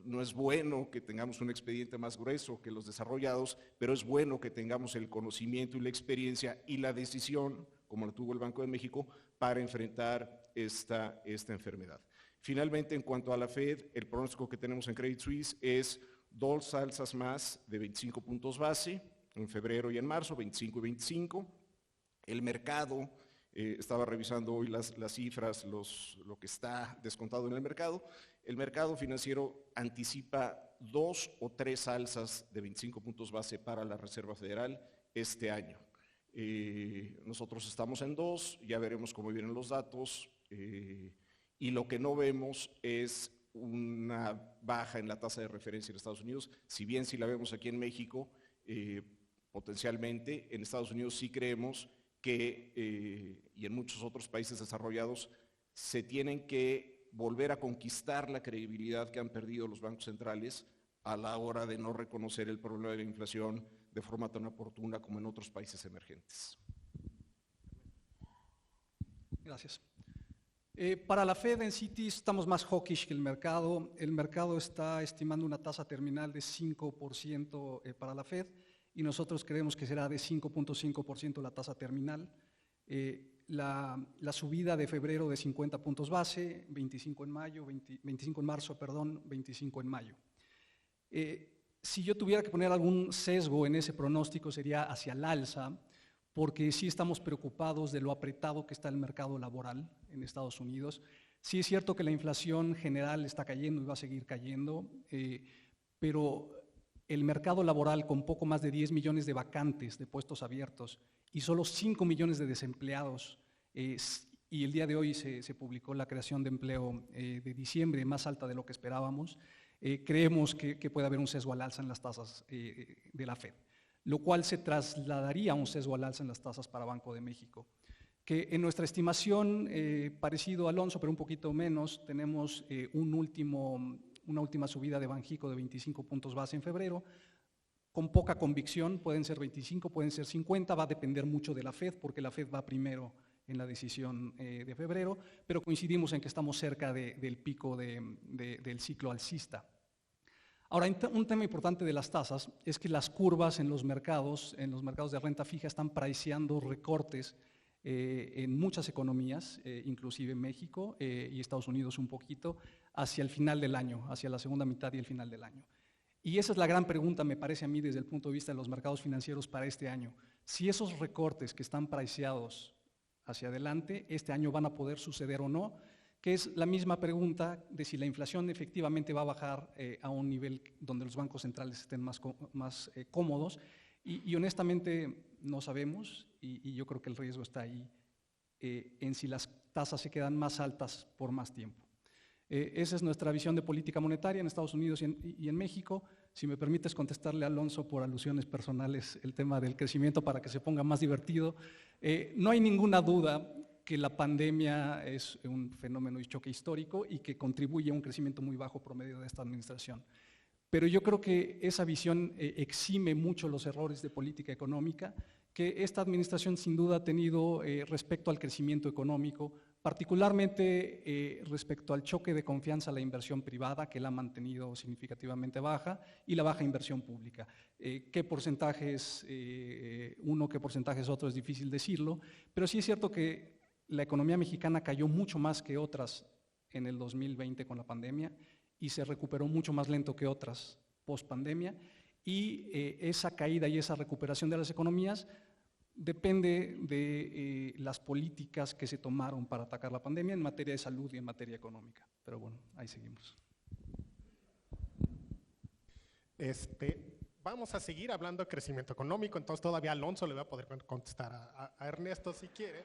no es bueno que tengamos un expediente más grueso que los desarrollados, pero es bueno que tengamos el conocimiento y la experiencia y la decisión, como lo tuvo el Banco de México, para enfrentar esta enfermedad. Finalmente, en cuanto a la FED, el pronóstico que tenemos en Credit Suisse es 2 alzas más de 25 puntos base, en febrero y en marzo, 25 y 25. El mercado, estaba revisando hoy las cifras, lo que está descontado en el mercado financiero anticipa 2 o 3 alzas de 25 puntos base para la Reserva Federal este año. Nosotros estamos en 2, ya veremos cómo vienen los datos, y lo que no vemos es una baja en la tasa de referencia en Estados Unidos, si bien si la vemos aquí en México, potencialmente, en Estados Unidos sí creemos que, y en muchos otros países desarrollados, se tienen que volver a conquistar la credibilidad que han perdido los bancos centrales a la hora de no reconocer el problema de la inflación de forma tan oportuna como en otros países emergentes. Gracias. Para la Fed en Cities estamos más hawkish que el mercado. El mercado está estimando una tasa terminal de 5% para la Fed y nosotros creemos que será de 5.5% la tasa terminal. La subida de febrero de 50 puntos base, 25 en marzo, 25 en mayo. Si yo tuviera que poner algún sesgo en ese pronóstico sería hacia el alza, porque sí estamos preocupados de lo apretado que está el mercado laboral en Estados Unidos. Sí es cierto que la inflación general está cayendo y va a seguir cayendo, pero el mercado laboral con poco más de 10 millones de vacantes de puestos abiertos y solo 5 millones de desempleados, y el día de hoy se publicó la creación de empleo de diciembre más alta de lo que esperábamos, creemos que puede haber un sesgo al alza en las tasas de la Fed, lo cual se trasladaría a un sesgo al alza en las tasas para Banco de México, que en nuestra estimación, parecido a Alonso, pero un poquito menos, tenemos una última subida de Banjico de 25 puntos base en febrero, con poca convicción, pueden ser 25, pueden ser 50, va a depender mucho de la Fed, porque la Fed va primero en la decisión de febrero, pero coincidimos en que estamos cerca del pico del ciclo alcista. Ahora, un tema importante de las tasas es que las curvas en los mercados de renta fija están priceando recortes en muchas economías, inclusive México y Estados Unidos un poquito, hacia el final del año, hacia la segunda mitad y el final del año. Y esa es la gran pregunta, me parece a mí, desde el punto de vista de los mercados financieros para este año. Si esos recortes que están priceados hacia adelante. Este año van a poder suceder o no, que es la misma pregunta de si la inflación efectivamente va a bajar a un nivel donde los bancos centrales estén más cómodos. Y honestamente no sabemos, y yo creo que el riesgo está ahí en si las tasas se quedan más altas por más tiempo. Esa es nuestra visión de política monetaria en Estados Unidos y en México. Si me permites contestarle a Alonso por alusiones personales el tema del crecimiento para que se ponga más divertido, no hay ninguna duda que la pandemia es un fenómeno y choque histórico y que contribuye a un crecimiento muy bajo promedio de esta administración. Pero yo creo que esa visión exime mucho los errores de política económica que esta administración sin duda ha tenido respecto al crecimiento económico, particularmente respecto al choque de confianza a la inversión privada, que la ha mantenido significativamente baja, y la baja inversión pública. ¿Qué porcentaje es uno, qué porcentaje es otro? Es difícil decirlo, pero sí es cierto que la economía mexicana cayó mucho más que otras en el 2020 con la pandemia y se recuperó mucho más lento que otras post pandemia, y esa caída y esa recuperación de las economías depende de las políticas que se tomaron para atacar la pandemia en materia de salud y en materia económica. Pero bueno, ahí seguimos. Vamos a seguir hablando de crecimiento económico, entonces todavía Alonso le va a poder contestar a Ernesto si quiere.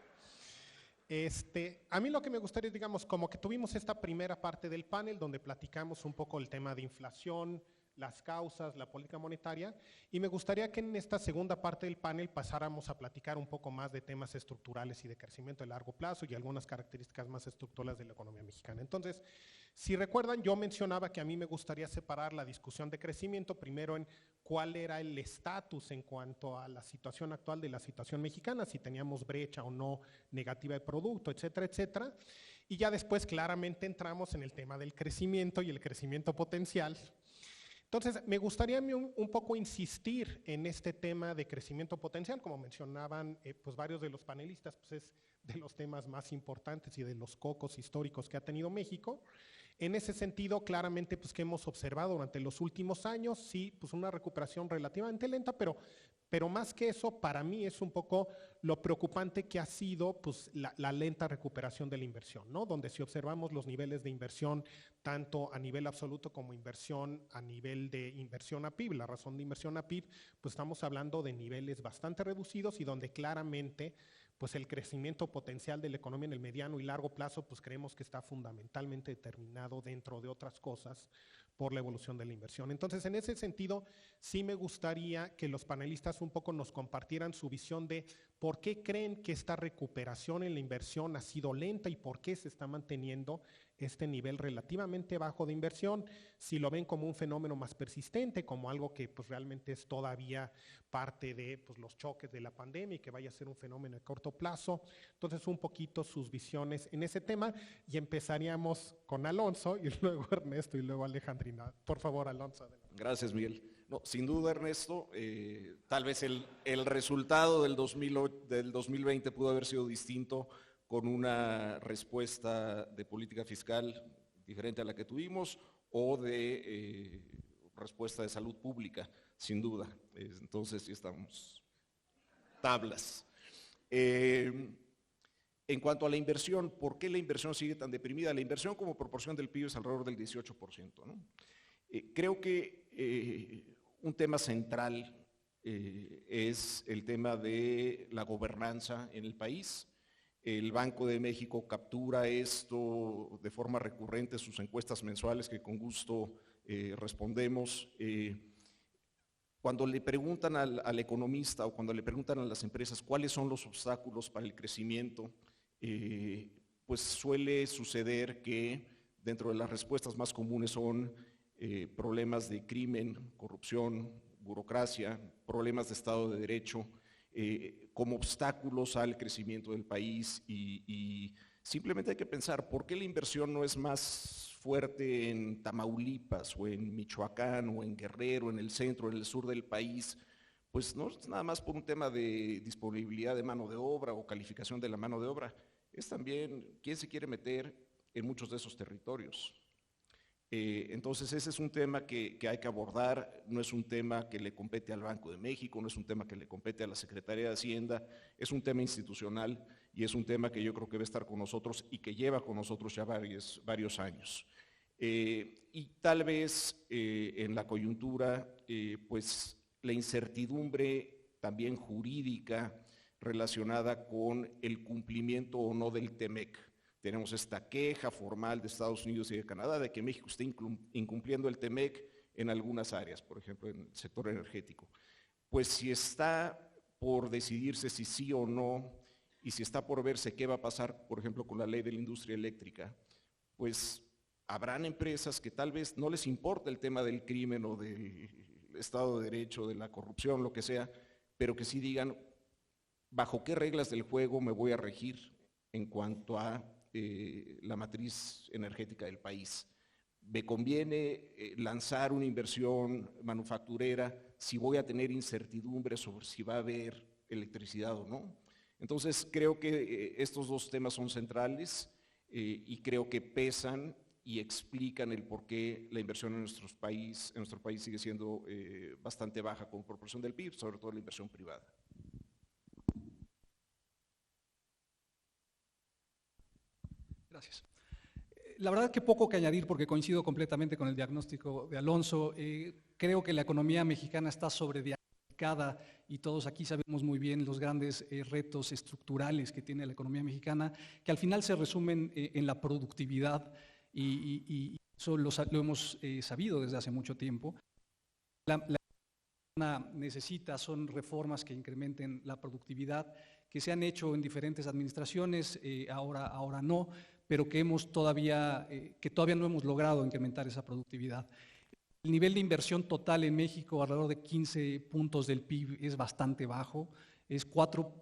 A mí lo que me gustaría, digamos, como que tuvimos esta primera parte del panel donde platicamos un poco el tema de inflación, las causas, la política monetaria, y me gustaría que en esta segunda parte del panel pasáramos a platicar un poco más de temas estructurales y de crecimiento de largo plazo y algunas características más estructurales de la economía mexicana. Entonces, si recuerdan, yo mencionaba que a mí me gustaría separar la discusión de crecimiento primero en cuál era el estatus en cuanto a la situación actual de la situación mexicana, si teníamos brecha o no negativa de producto, etcétera, etcétera. Y ya después claramente entramos en el tema del crecimiento y el crecimiento potencial. Entonces, me gustaría un poco insistir en este tema de crecimiento potencial, como mencionaban pues varios de los panelistas, pues es de los temas más importantes y de los cocos históricos que ha tenido México. En ese sentido, claramente, pues que hemos observado durante los últimos años, sí, pues una recuperación relativamente lenta, pero más que eso, para mí es un poco lo preocupante que ha sido pues, la lenta recuperación de la inversión, ¿no? Donde si observamos los niveles de inversión, tanto a nivel absoluto como inversión a nivel de inversión a PIB, la razón de inversión a PIB, pues estamos hablando de niveles bastante reducidos y donde claramente pues el crecimiento potencial de la economía en el mediano y largo plazo, pues creemos que está fundamentalmente determinado dentro de otras cosas por la evolución de la inversión. Entonces, en ese sentido, sí me gustaría que los panelistas un poco nos compartieran su visión de por qué creen que esta recuperación en la inversión ha sido lenta y por qué se está manteniendo este nivel relativamente bajo de inversión, si lo ven como un fenómeno más persistente, como algo que pues realmente es todavía parte de pues, los choques de la pandemia y que vaya a ser un fenómeno de corto plazo. Entonces, un poquito sus visiones en ese tema y empezaríamos con Alonso y luego Ernesto y luego Alejandrina. Por favor, Alonso. Adelante. Gracias, Miguel. No, sin duda, Ernesto, tal vez el resultado del 2020 pudo haber sido distinto con una respuesta de política fiscal diferente a la que tuvimos o de respuesta de salud pública, sin duda. Entonces, sí estamos tablas. En cuanto a la inversión, ¿por qué la inversión sigue tan deprimida? La inversión como proporción del PIB es alrededor del 18%, ¿no? Creo que un tema central es el tema de la gobernanza en el país. El Banco de México captura esto de forma recurrente en sus encuestas mensuales que con gusto respondemos. Cuando le preguntan al economista o cuando le preguntan a las empresas cuáles son los obstáculos para el crecimiento, pues suele suceder que dentro de las respuestas más comunes son problemas de crimen, corrupción, burocracia, problemas de Estado de Derecho, como obstáculos al crecimiento del país y simplemente hay que pensar, ¿por qué la inversión no es más fuerte en Tamaulipas o en Michoacán o en Guerrero, en el centro, en el sur del país? Pues no es nada más por un tema de disponibilidad de mano de obra o calificación de la mano de obra, es también quién se quiere meter en muchos de esos territorios. Entonces ese es un tema que hay que abordar, no es un tema que le compete al Banco de México, no es un tema que le compete a la Secretaría de Hacienda, es un tema institucional y es un tema que yo creo que debe estar con nosotros y que lleva con nosotros ya varios años. Y tal vez en la coyuntura, pues la incertidumbre también jurídica relacionada con el cumplimiento o no del TEMEC. Tenemos esta queja formal de Estados Unidos y de Canadá de que México está incumpliendo el TEMEC en algunas áreas, por ejemplo, en el sector energético. Pues si está por decidirse si sí o no, y si está por verse qué va a pasar, por ejemplo, con la ley de la industria eléctrica, pues habrán empresas que tal vez no les importa el tema del crimen o del Estado de Derecho, de la corrupción, lo que sea, pero que sí digan bajo qué reglas del juego me voy a regir en cuanto a la matriz energética del país. Me conviene lanzar una inversión manufacturera si voy a tener incertidumbre sobre si va a haber electricidad o no. Entonces creo que estos dos temas son centrales y creo que pesan y explican el por qué la inversión en nuestro país sigue siendo bastante baja como proporción del PIB, sobre todo la inversión privada. Gracias. La verdad que poco que añadir porque coincido completamente con el diagnóstico de Alonso. Creo que la economía mexicana está sobrediagnosticada y todos aquí sabemos muy bien los grandes retos estructurales que tiene la economía mexicana, que al final se resumen en la productividad y eso lo hemos sabido desde hace mucho tiempo. La necesita son reformas que incrementen la productividad, que se han hecho en diferentes administraciones, ahora no, pero que todavía no hemos logrado incrementar esa productividad. El nivel de inversión total en México, alrededor de 15 puntos del PIB, es bastante bajo, es 4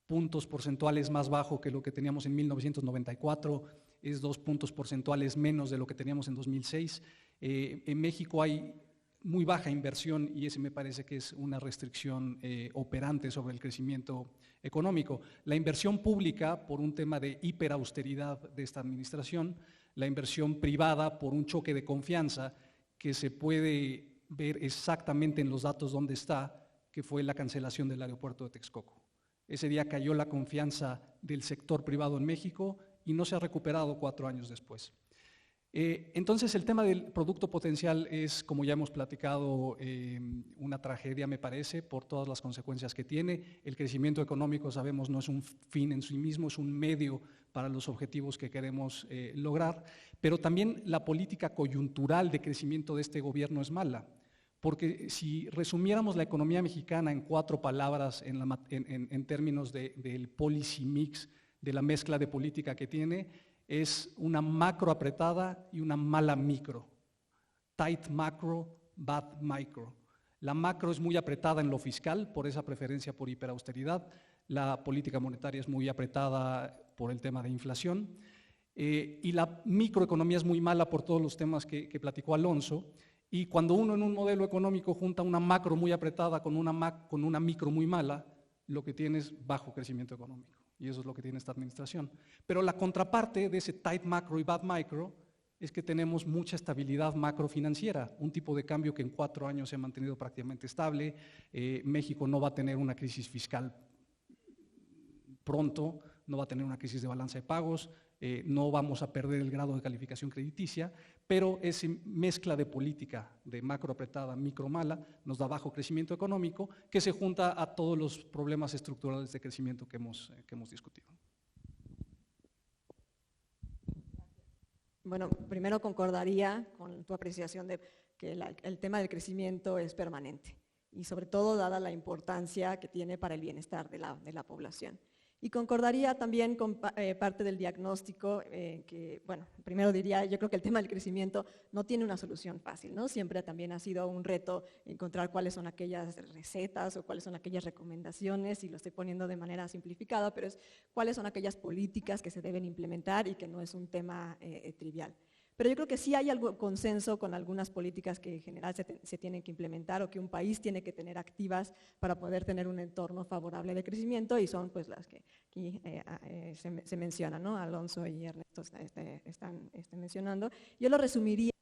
puntos porcentuales más bajo que lo que teníamos en 1994, es 2 puntos porcentuales menos de lo que teníamos en 2006. En México hay muy baja inversión y ese me parece que es una restricción operante sobre el crecimiento económico. La inversión pública por un tema de hiperausteridad de esta administración, la inversión privada por un choque de confianza que se puede ver exactamente en los datos donde está, que fue la cancelación del aeropuerto de Texcoco. Ese día cayó la confianza del sector privado en México y no se ha recuperado 4 años después. Entonces el tema del producto potencial es, como ya hemos platicado, una tragedia me parece por todas las consecuencias que tiene. El crecimiento económico, sabemos, no es un fin en sí mismo, es un medio para los objetivos que queremos lograr, pero también la política coyuntural de crecimiento de este gobierno es mala, porque si resumiéramos la economía mexicana en 4 palabras en términos del policy mix, de la mezcla de política que tiene, es una macro apretada y una mala micro. Tight macro, bad micro. La macro es muy apretada en lo fiscal por esa preferencia por hiperausteridad. La política monetaria es muy apretada por el tema de inflación. Y la microeconomía es muy mala por todos los temas que platicó Alonso. Y cuando uno en un modelo económico junta una macro muy apretada con una micro muy mala, lo que tiene es bajo crecimiento económico. Y eso es lo que tiene esta administración. Pero la contraparte de ese tight macro y bad micro es que tenemos mucha estabilidad macrofinanciera, un tipo de cambio que en 4 años se ha mantenido prácticamente estable. México no va a tener una crisis fiscal pronto, no va a tener una crisis de balanza de pagos, no vamos a perder el grado de calificación crediticia, pero esa mezcla de política de macro apretada, micro mala, nos da bajo crecimiento económico que se junta a todos los problemas estructurales de crecimiento que hemos discutido. Bueno, primero concordaría con tu apreciación de que el tema del crecimiento es permanente y sobre todo dada la importancia que tiene para el bienestar de la población. Y concordaría también con parte del diagnóstico que, bueno, primero diría, yo creo que el tema del crecimiento no tiene una solución fácil, ¿no? Siempre también ha sido un reto encontrar cuáles son aquellas recetas o cuáles son aquellas recomendaciones, y lo estoy poniendo de manera simplificada, pero es cuáles son aquellas políticas que se deben implementar y que no es un tema trivial. Pero yo creo que sí hay algún consenso con algunas políticas que en general se tienen que implementar o que un país tiene que tener activas para poder tener un entorno favorable de crecimiento, y son pues las que aquí se mencionan, ¿no? Alonso y Ernesto están mencionando. Yo lo resumiría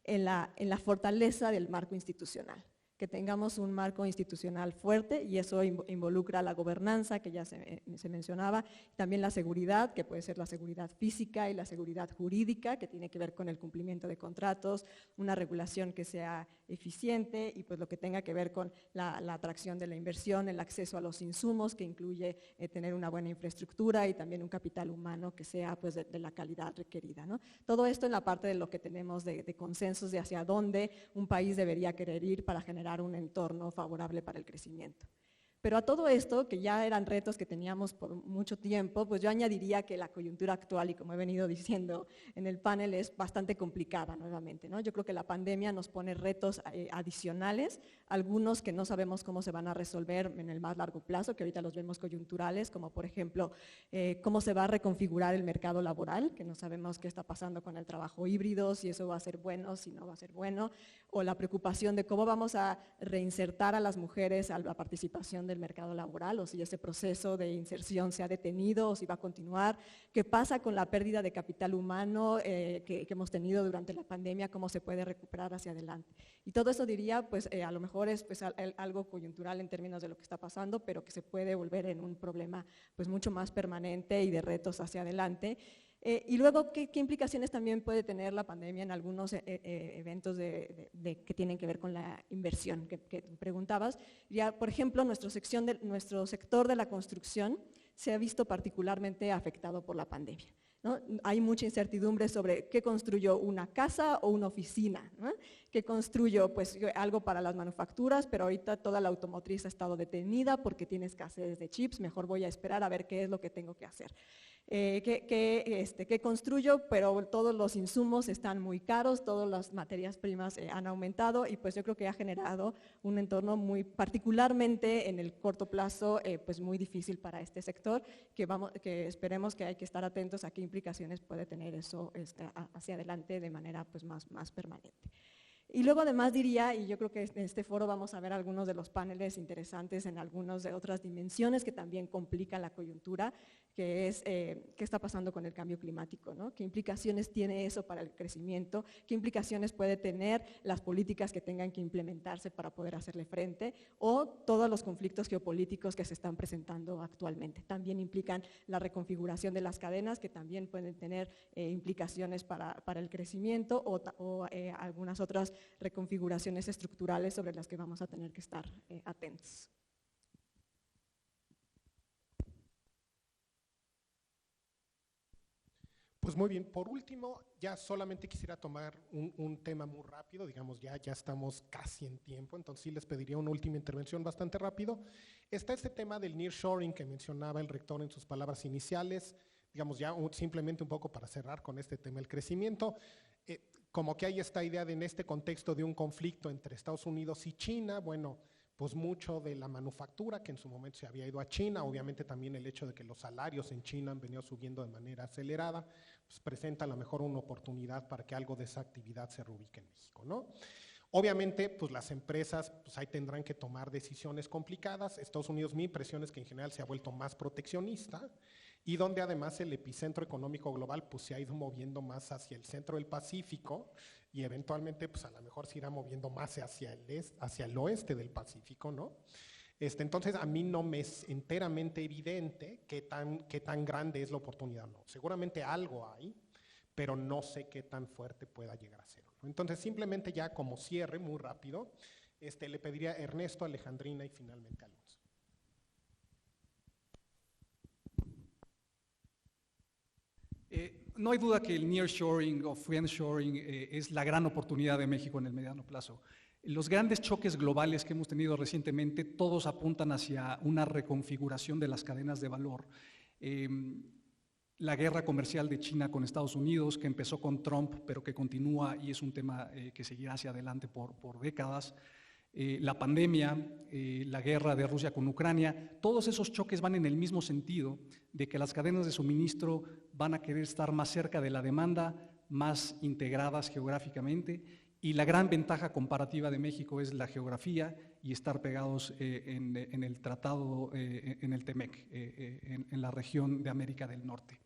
en la fortaleza del marco institucional, que tengamos un marco institucional fuerte, y eso involucra la gobernanza, que ya se mencionaba, también la seguridad, que puede ser la seguridad física y la seguridad jurídica, que tiene que ver con el cumplimiento de contratos, una regulación que sea eficiente y pues lo que tenga que ver con la atracción de la inversión, el acceso a los insumos, que incluye tener una buena infraestructura y también un capital humano que sea pues de la calidad requerida, ¿no? Todo esto en la parte de lo que tenemos de consensos de hacia dónde un país debería querer ir para generar un entorno favorable para el crecimiento. Pero a todo esto, que ya eran retos que teníamos por mucho tiempo, pues yo añadiría que la coyuntura actual, y como he venido diciendo en el panel, es bastante complicada nuevamente, ¿no? Yo creo que la pandemia nos pone retos adicionales, algunos que no sabemos cómo se van a resolver en el más largo plazo, que ahorita los vemos coyunturales, como por ejemplo, cómo se va a reconfigurar el mercado laboral, que no sabemos qué está pasando con el trabajo híbrido, si eso va a ser bueno, si no va a ser bueno, o la preocupación de cómo vamos a reinsertar a las mujeres a la participación del mercado laboral, o si ese proceso de inserción se ha detenido o si va a continuar, qué pasa con la pérdida de capital humano que hemos tenido durante la pandemia, cómo se puede recuperar hacia adelante. Y todo eso diría, pues a lo mejor es pues, algo coyuntural en términos de lo que está pasando, pero que se puede volver en un problema pues mucho más permanente y de retos hacia adelante. Y luego, ¿qué implicaciones también puede tener la pandemia en algunos eventos que tienen que ver con la inversión que preguntabas? Ya, por ejemplo, nuestro sector de la construcción se ha visto particularmente afectado por la pandemia, ¿no? Hay mucha incertidumbre sobre qué construyo, una casa o una oficina, ¿no? ¿Qué construyo? Pues algo para las manufacturas, pero ahorita toda la automotriz ha estado detenida porque tiene escasez de chips, mejor voy a esperar a ver qué es lo que tengo que hacer. ¿Qué construyo? Pero todos los insumos están muy caros, todas las materias primas han aumentado, y pues yo creo que ha generado un entorno muy particularmente en el corto plazo pues muy difícil para este sector, que esperemos que hay que estar atentos a qué implicaciones puede tener eso hacia adelante de manera pues más permanente. Y luego además diría, y yo creo que en este foro vamos a ver algunos de los paneles interesantes en algunas de otras dimensiones que también complican la coyuntura, que es qué está pasando con el cambio climático, ¿no? ¿Qué implicaciones tiene eso para el crecimiento? ¿Qué implicaciones puede tener las políticas que tengan que implementarse para poder hacerle frente? O todos los conflictos geopolíticos que se están presentando actualmente. También implican la reconfiguración de las cadenas, que también pueden tener implicaciones para el crecimiento, o algunas otras reconfiguraciones estructurales sobre las que vamos a tener que estar atentos. Pues muy bien, por último, ya solamente quisiera tomar un tema muy rápido, digamos, ya estamos casi en tiempo, entonces sí les pediría una última intervención bastante rápido. Está este tema del nearshoring que mencionaba el rector en sus palabras iniciales, digamos, ya simplemente un poco para cerrar con este tema del crecimiento. Como que hay esta idea de en este contexto de un conflicto entre Estados Unidos y China, bueno, pues mucho de la manufactura que en su momento se había ido a China, obviamente también el hecho de que los salarios en China han venido subiendo de manera acelerada, pues presenta a lo mejor una oportunidad para que algo de esa actividad se reubique en México, ¿no? Obviamente, pues las empresas pues ahí tendrán que tomar decisiones complicadas. Estados Unidos, mi impresión es que en general se ha vuelto más proteccionista, y donde además el epicentro económico global pues se ha ido moviendo más hacia el centro del Pacífico, y eventualmente pues a lo mejor se irá moviendo más hacia el oeste del Pacífico, ¿no? Entonces a mí no me es enteramente evidente qué tan grande es la oportunidad, no. Seguramente algo hay, pero no sé qué tan fuerte pueda llegar a ser, ¿no? Entonces simplemente ya como cierre muy rápido, le pediría a Ernesto, Alejandrina y finalmente a Alonso. No hay duda que el nearshoring o friendshoring es la gran oportunidad de México en el mediano plazo. Los grandes choques globales que hemos tenido recientemente, todos apuntan hacia una reconfiguración de las cadenas de valor. La guerra comercial de China con Estados Unidos, que empezó con Trump, pero que continúa y es un tema que seguirá hacia adelante por décadas. La pandemia, la guerra de Rusia con Ucrania, todos esos choques van en el mismo sentido de que las cadenas de suministro van a querer estar más cerca de la demanda, más integradas geográficamente, y la gran ventaja comparativa de México es la geografía y estar pegados en el tratado, en el TEMEC, en la región de América del Norte.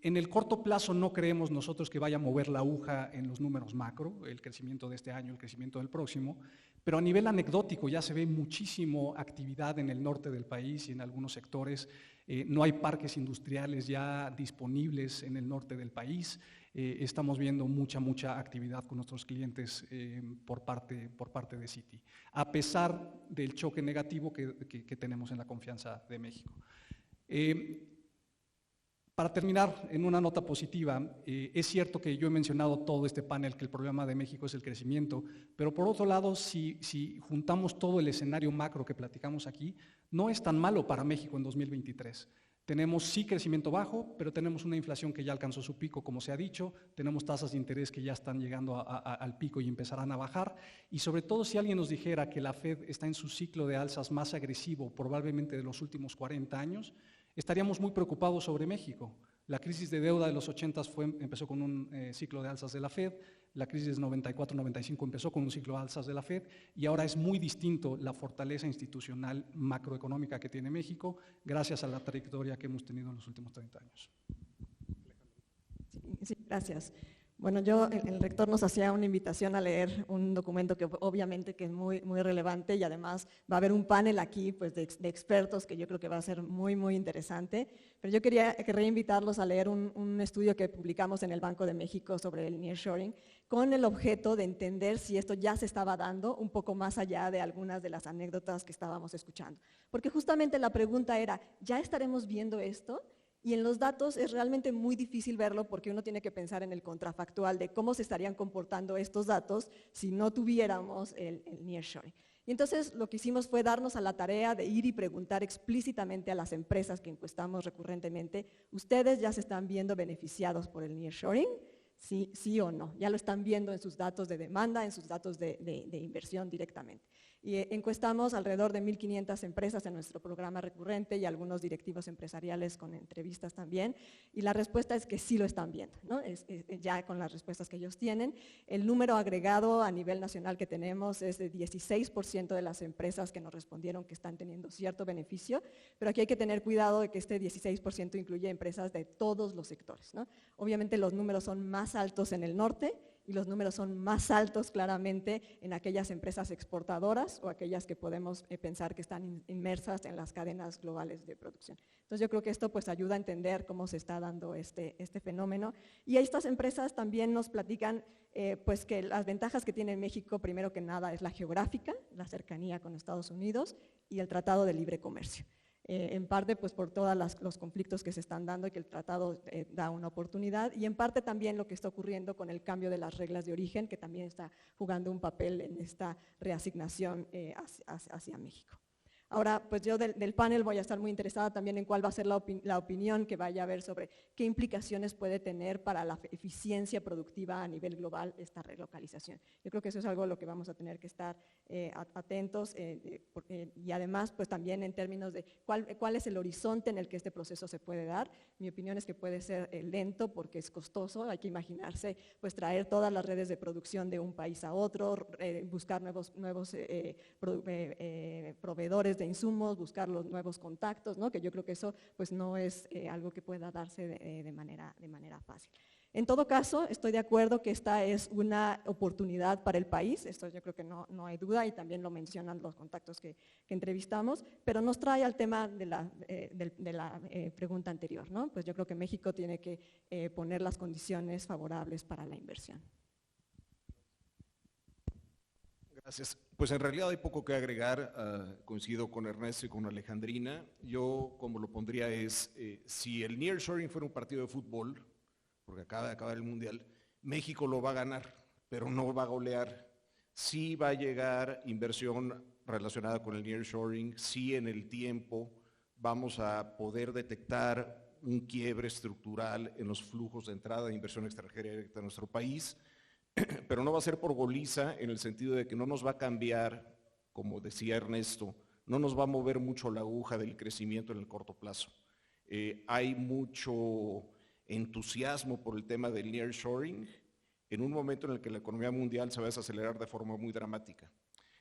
En el corto plazo no creemos nosotros que vaya a mover la aguja en los números macro, el crecimiento de este año, el crecimiento del próximo, pero a nivel anecdótico ya se ve muchísimo actividad en el norte del país y en algunos sectores. No hay parques industriales ya disponibles en el norte del país. Estamos viendo mucha actividad con nuestros clientes por parte de Citi, a pesar del choque negativo que tenemos en la confianza de México. Para terminar, en una nota positiva, es cierto que yo he mencionado todo este panel que el problema de México es el crecimiento, pero por otro lado, si juntamos todo el escenario macro que platicamos aquí, no es tan malo para México en 2023. Tenemos sí crecimiento bajo, pero tenemos una inflación que ya alcanzó su pico, como se ha dicho, tenemos tasas de interés que ya están llegando al pico y empezarán a bajar, y sobre todo si alguien nos dijera que la Fed está en su ciclo de alzas más agresivo, probablemente de los últimos 40 años, estaríamos muy preocupados sobre México. La crisis de deuda de los 80 empezó con un ciclo de alzas de la Fed, la crisis 94-95 empezó con un ciclo de alzas de la Fed y ahora es muy distinto la fortaleza institucional macroeconómica que tiene México gracias a la trayectoria que hemos tenido en los últimos 30 años. Sí, gracias. Bueno, el rector nos hacía una invitación a leer un documento que obviamente que es muy relevante y además va a haber un panel aquí pues, de expertos que yo creo que va a ser muy interesante. Pero yo quería invitarlos a leer un estudio que publicamos en el Banco de México sobre el nearshoring con el objeto de entender si esto ya se estaba dando un poco más allá de algunas de las anécdotas que estábamos escuchando. Porque justamente la pregunta era, ¿ya estaremos viendo esto? Y en los datos es realmente muy difícil verlo porque uno tiene que pensar en el contrafactual de cómo se estarían comportando estos datos si no tuviéramos el nearshoring. Y entonces lo que hicimos fue darnos a la tarea de ir y preguntar explícitamente a las empresas que encuestamos recurrentemente, ¿ustedes ya se están viendo beneficiados por el nearshoring? Sí o no. Ya lo están viendo en sus datos de demanda, en sus datos de inversión directamente. Y encuestamos alrededor de 1.500 empresas en nuestro programa recurrente y algunos directivos empresariales con entrevistas también. Y la respuesta es que sí lo están viendo, ¿no? Ya con las respuestas que ellos tienen. El número agregado a nivel nacional que tenemos es de 16% de las empresas que nos respondieron que están teniendo cierto beneficio, pero aquí hay que tener cuidado de que este 16% incluye empresas de todos los sectores, ¿no? Obviamente los números son más altos en el norte, y los números son más altos claramente en aquellas empresas exportadoras o aquellas que podemos pensar que están inmersas en las cadenas globales de producción. Entonces yo creo que esto pues ayuda a entender cómo se está dando este fenómeno. Y estas empresas también nos platican pues que las ventajas que tiene México, primero que nada, es la geográfica, la cercanía con Estados Unidos y el Tratado de Libre Comercio. En parte pues por todos los conflictos que se están dando y que el tratado da una oportunidad, y en parte también lo que está ocurriendo con el cambio de las reglas de origen, que también está jugando un papel en esta reasignación hacia México. Ahora, pues yo del panel voy a estar muy interesada también en cuál va a ser la opinión que vaya a haber sobre qué implicaciones puede tener para la eficiencia productiva a nivel global esta relocalización. Yo creo que eso es algo a lo que vamos a tener que estar atentos y además pues también en términos de cuál es el horizonte en el que este proceso se puede dar. Mi opinión es que puede ser lento porque es costoso, hay que imaginarse pues traer todas las redes de producción de un país a otro, buscar nuevos proveedores de insumos, buscar los nuevos contactos, ¿no? Que yo creo que eso pues no es algo que pueda darse de manera fácil. En todo caso, estoy de acuerdo que esta es una oportunidad para el país, esto yo creo que no hay duda y también lo mencionan los contactos que entrevistamos, pero nos trae al tema de la pregunta anterior, ¿no? Pues yo creo que México tiene que poner las condiciones favorables para la inversión. Gracias. Pues en realidad hay poco que agregar, coincido con Ernesto y con Alejandrina. Yo como lo pondría es, si el nearshoring fuera un partido de fútbol, porque acaba de acabar el Mundial, México lo va a ganar, pero no va a golear. Sí va a llegar inversión relacionada con el nearshoring, sí en el tiempo vamos a poder detectar un quiebre estructural en los flujos de entrada de inversión extranjera directa a nuestro país, pero no va a ser por goliza en el sentido de que no nos va a cambiar, como decía Ernesto, no nos va a mover mucho la aguja del crecimiento en el corto plazo. Hay mucho entusiasmo por el tema del nearshoring en un momento en el que la economía mundial se va a desacelerar de forma muy dramática.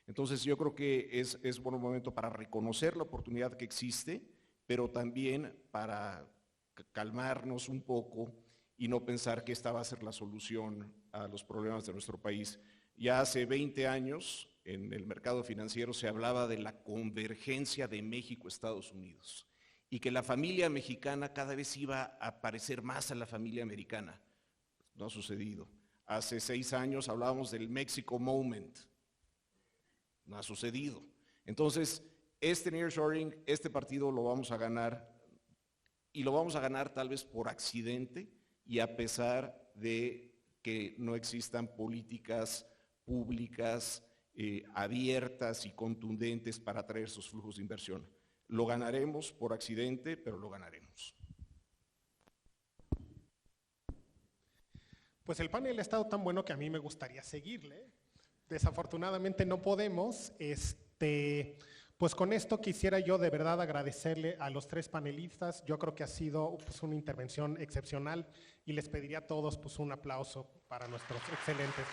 Entonces yo creo que es buen momento para reconocer la oportunidad que existe, pero también para calmarnos un poco y no pensar que esta va a ser la solución a los problemas de nuestro país. Ya hace 20 años en el mercado financiero se hablaba de la convergencia de México a Estados Unidos y que la familia mexicana cada vez iba a parecer más a la familia americana. No ha sucedido. Hace 6 años hablábamos del Mexico Moment. No ha sucedido. Entonces, este nearshoring, este partido lo vamos a ganar, y lo vamos a ganar tal vez por accidente y a pesar de que no existan políticas públicas abiertas y contundentes para atraer esos flujos de inversión. Lo ganaremos por accidente, pero lo ganaremos. Pues el panel ha estado tan bueno que a mí me gustaría seguirle. Desafortunadamente no podemos. Pues con esto quisiera yo de verdad agradecerle a los 3 panelistas. Yo creo que ha sido pues, una intervención excepcional y les pediría a todos pues, un aplauso para nuestros excelentes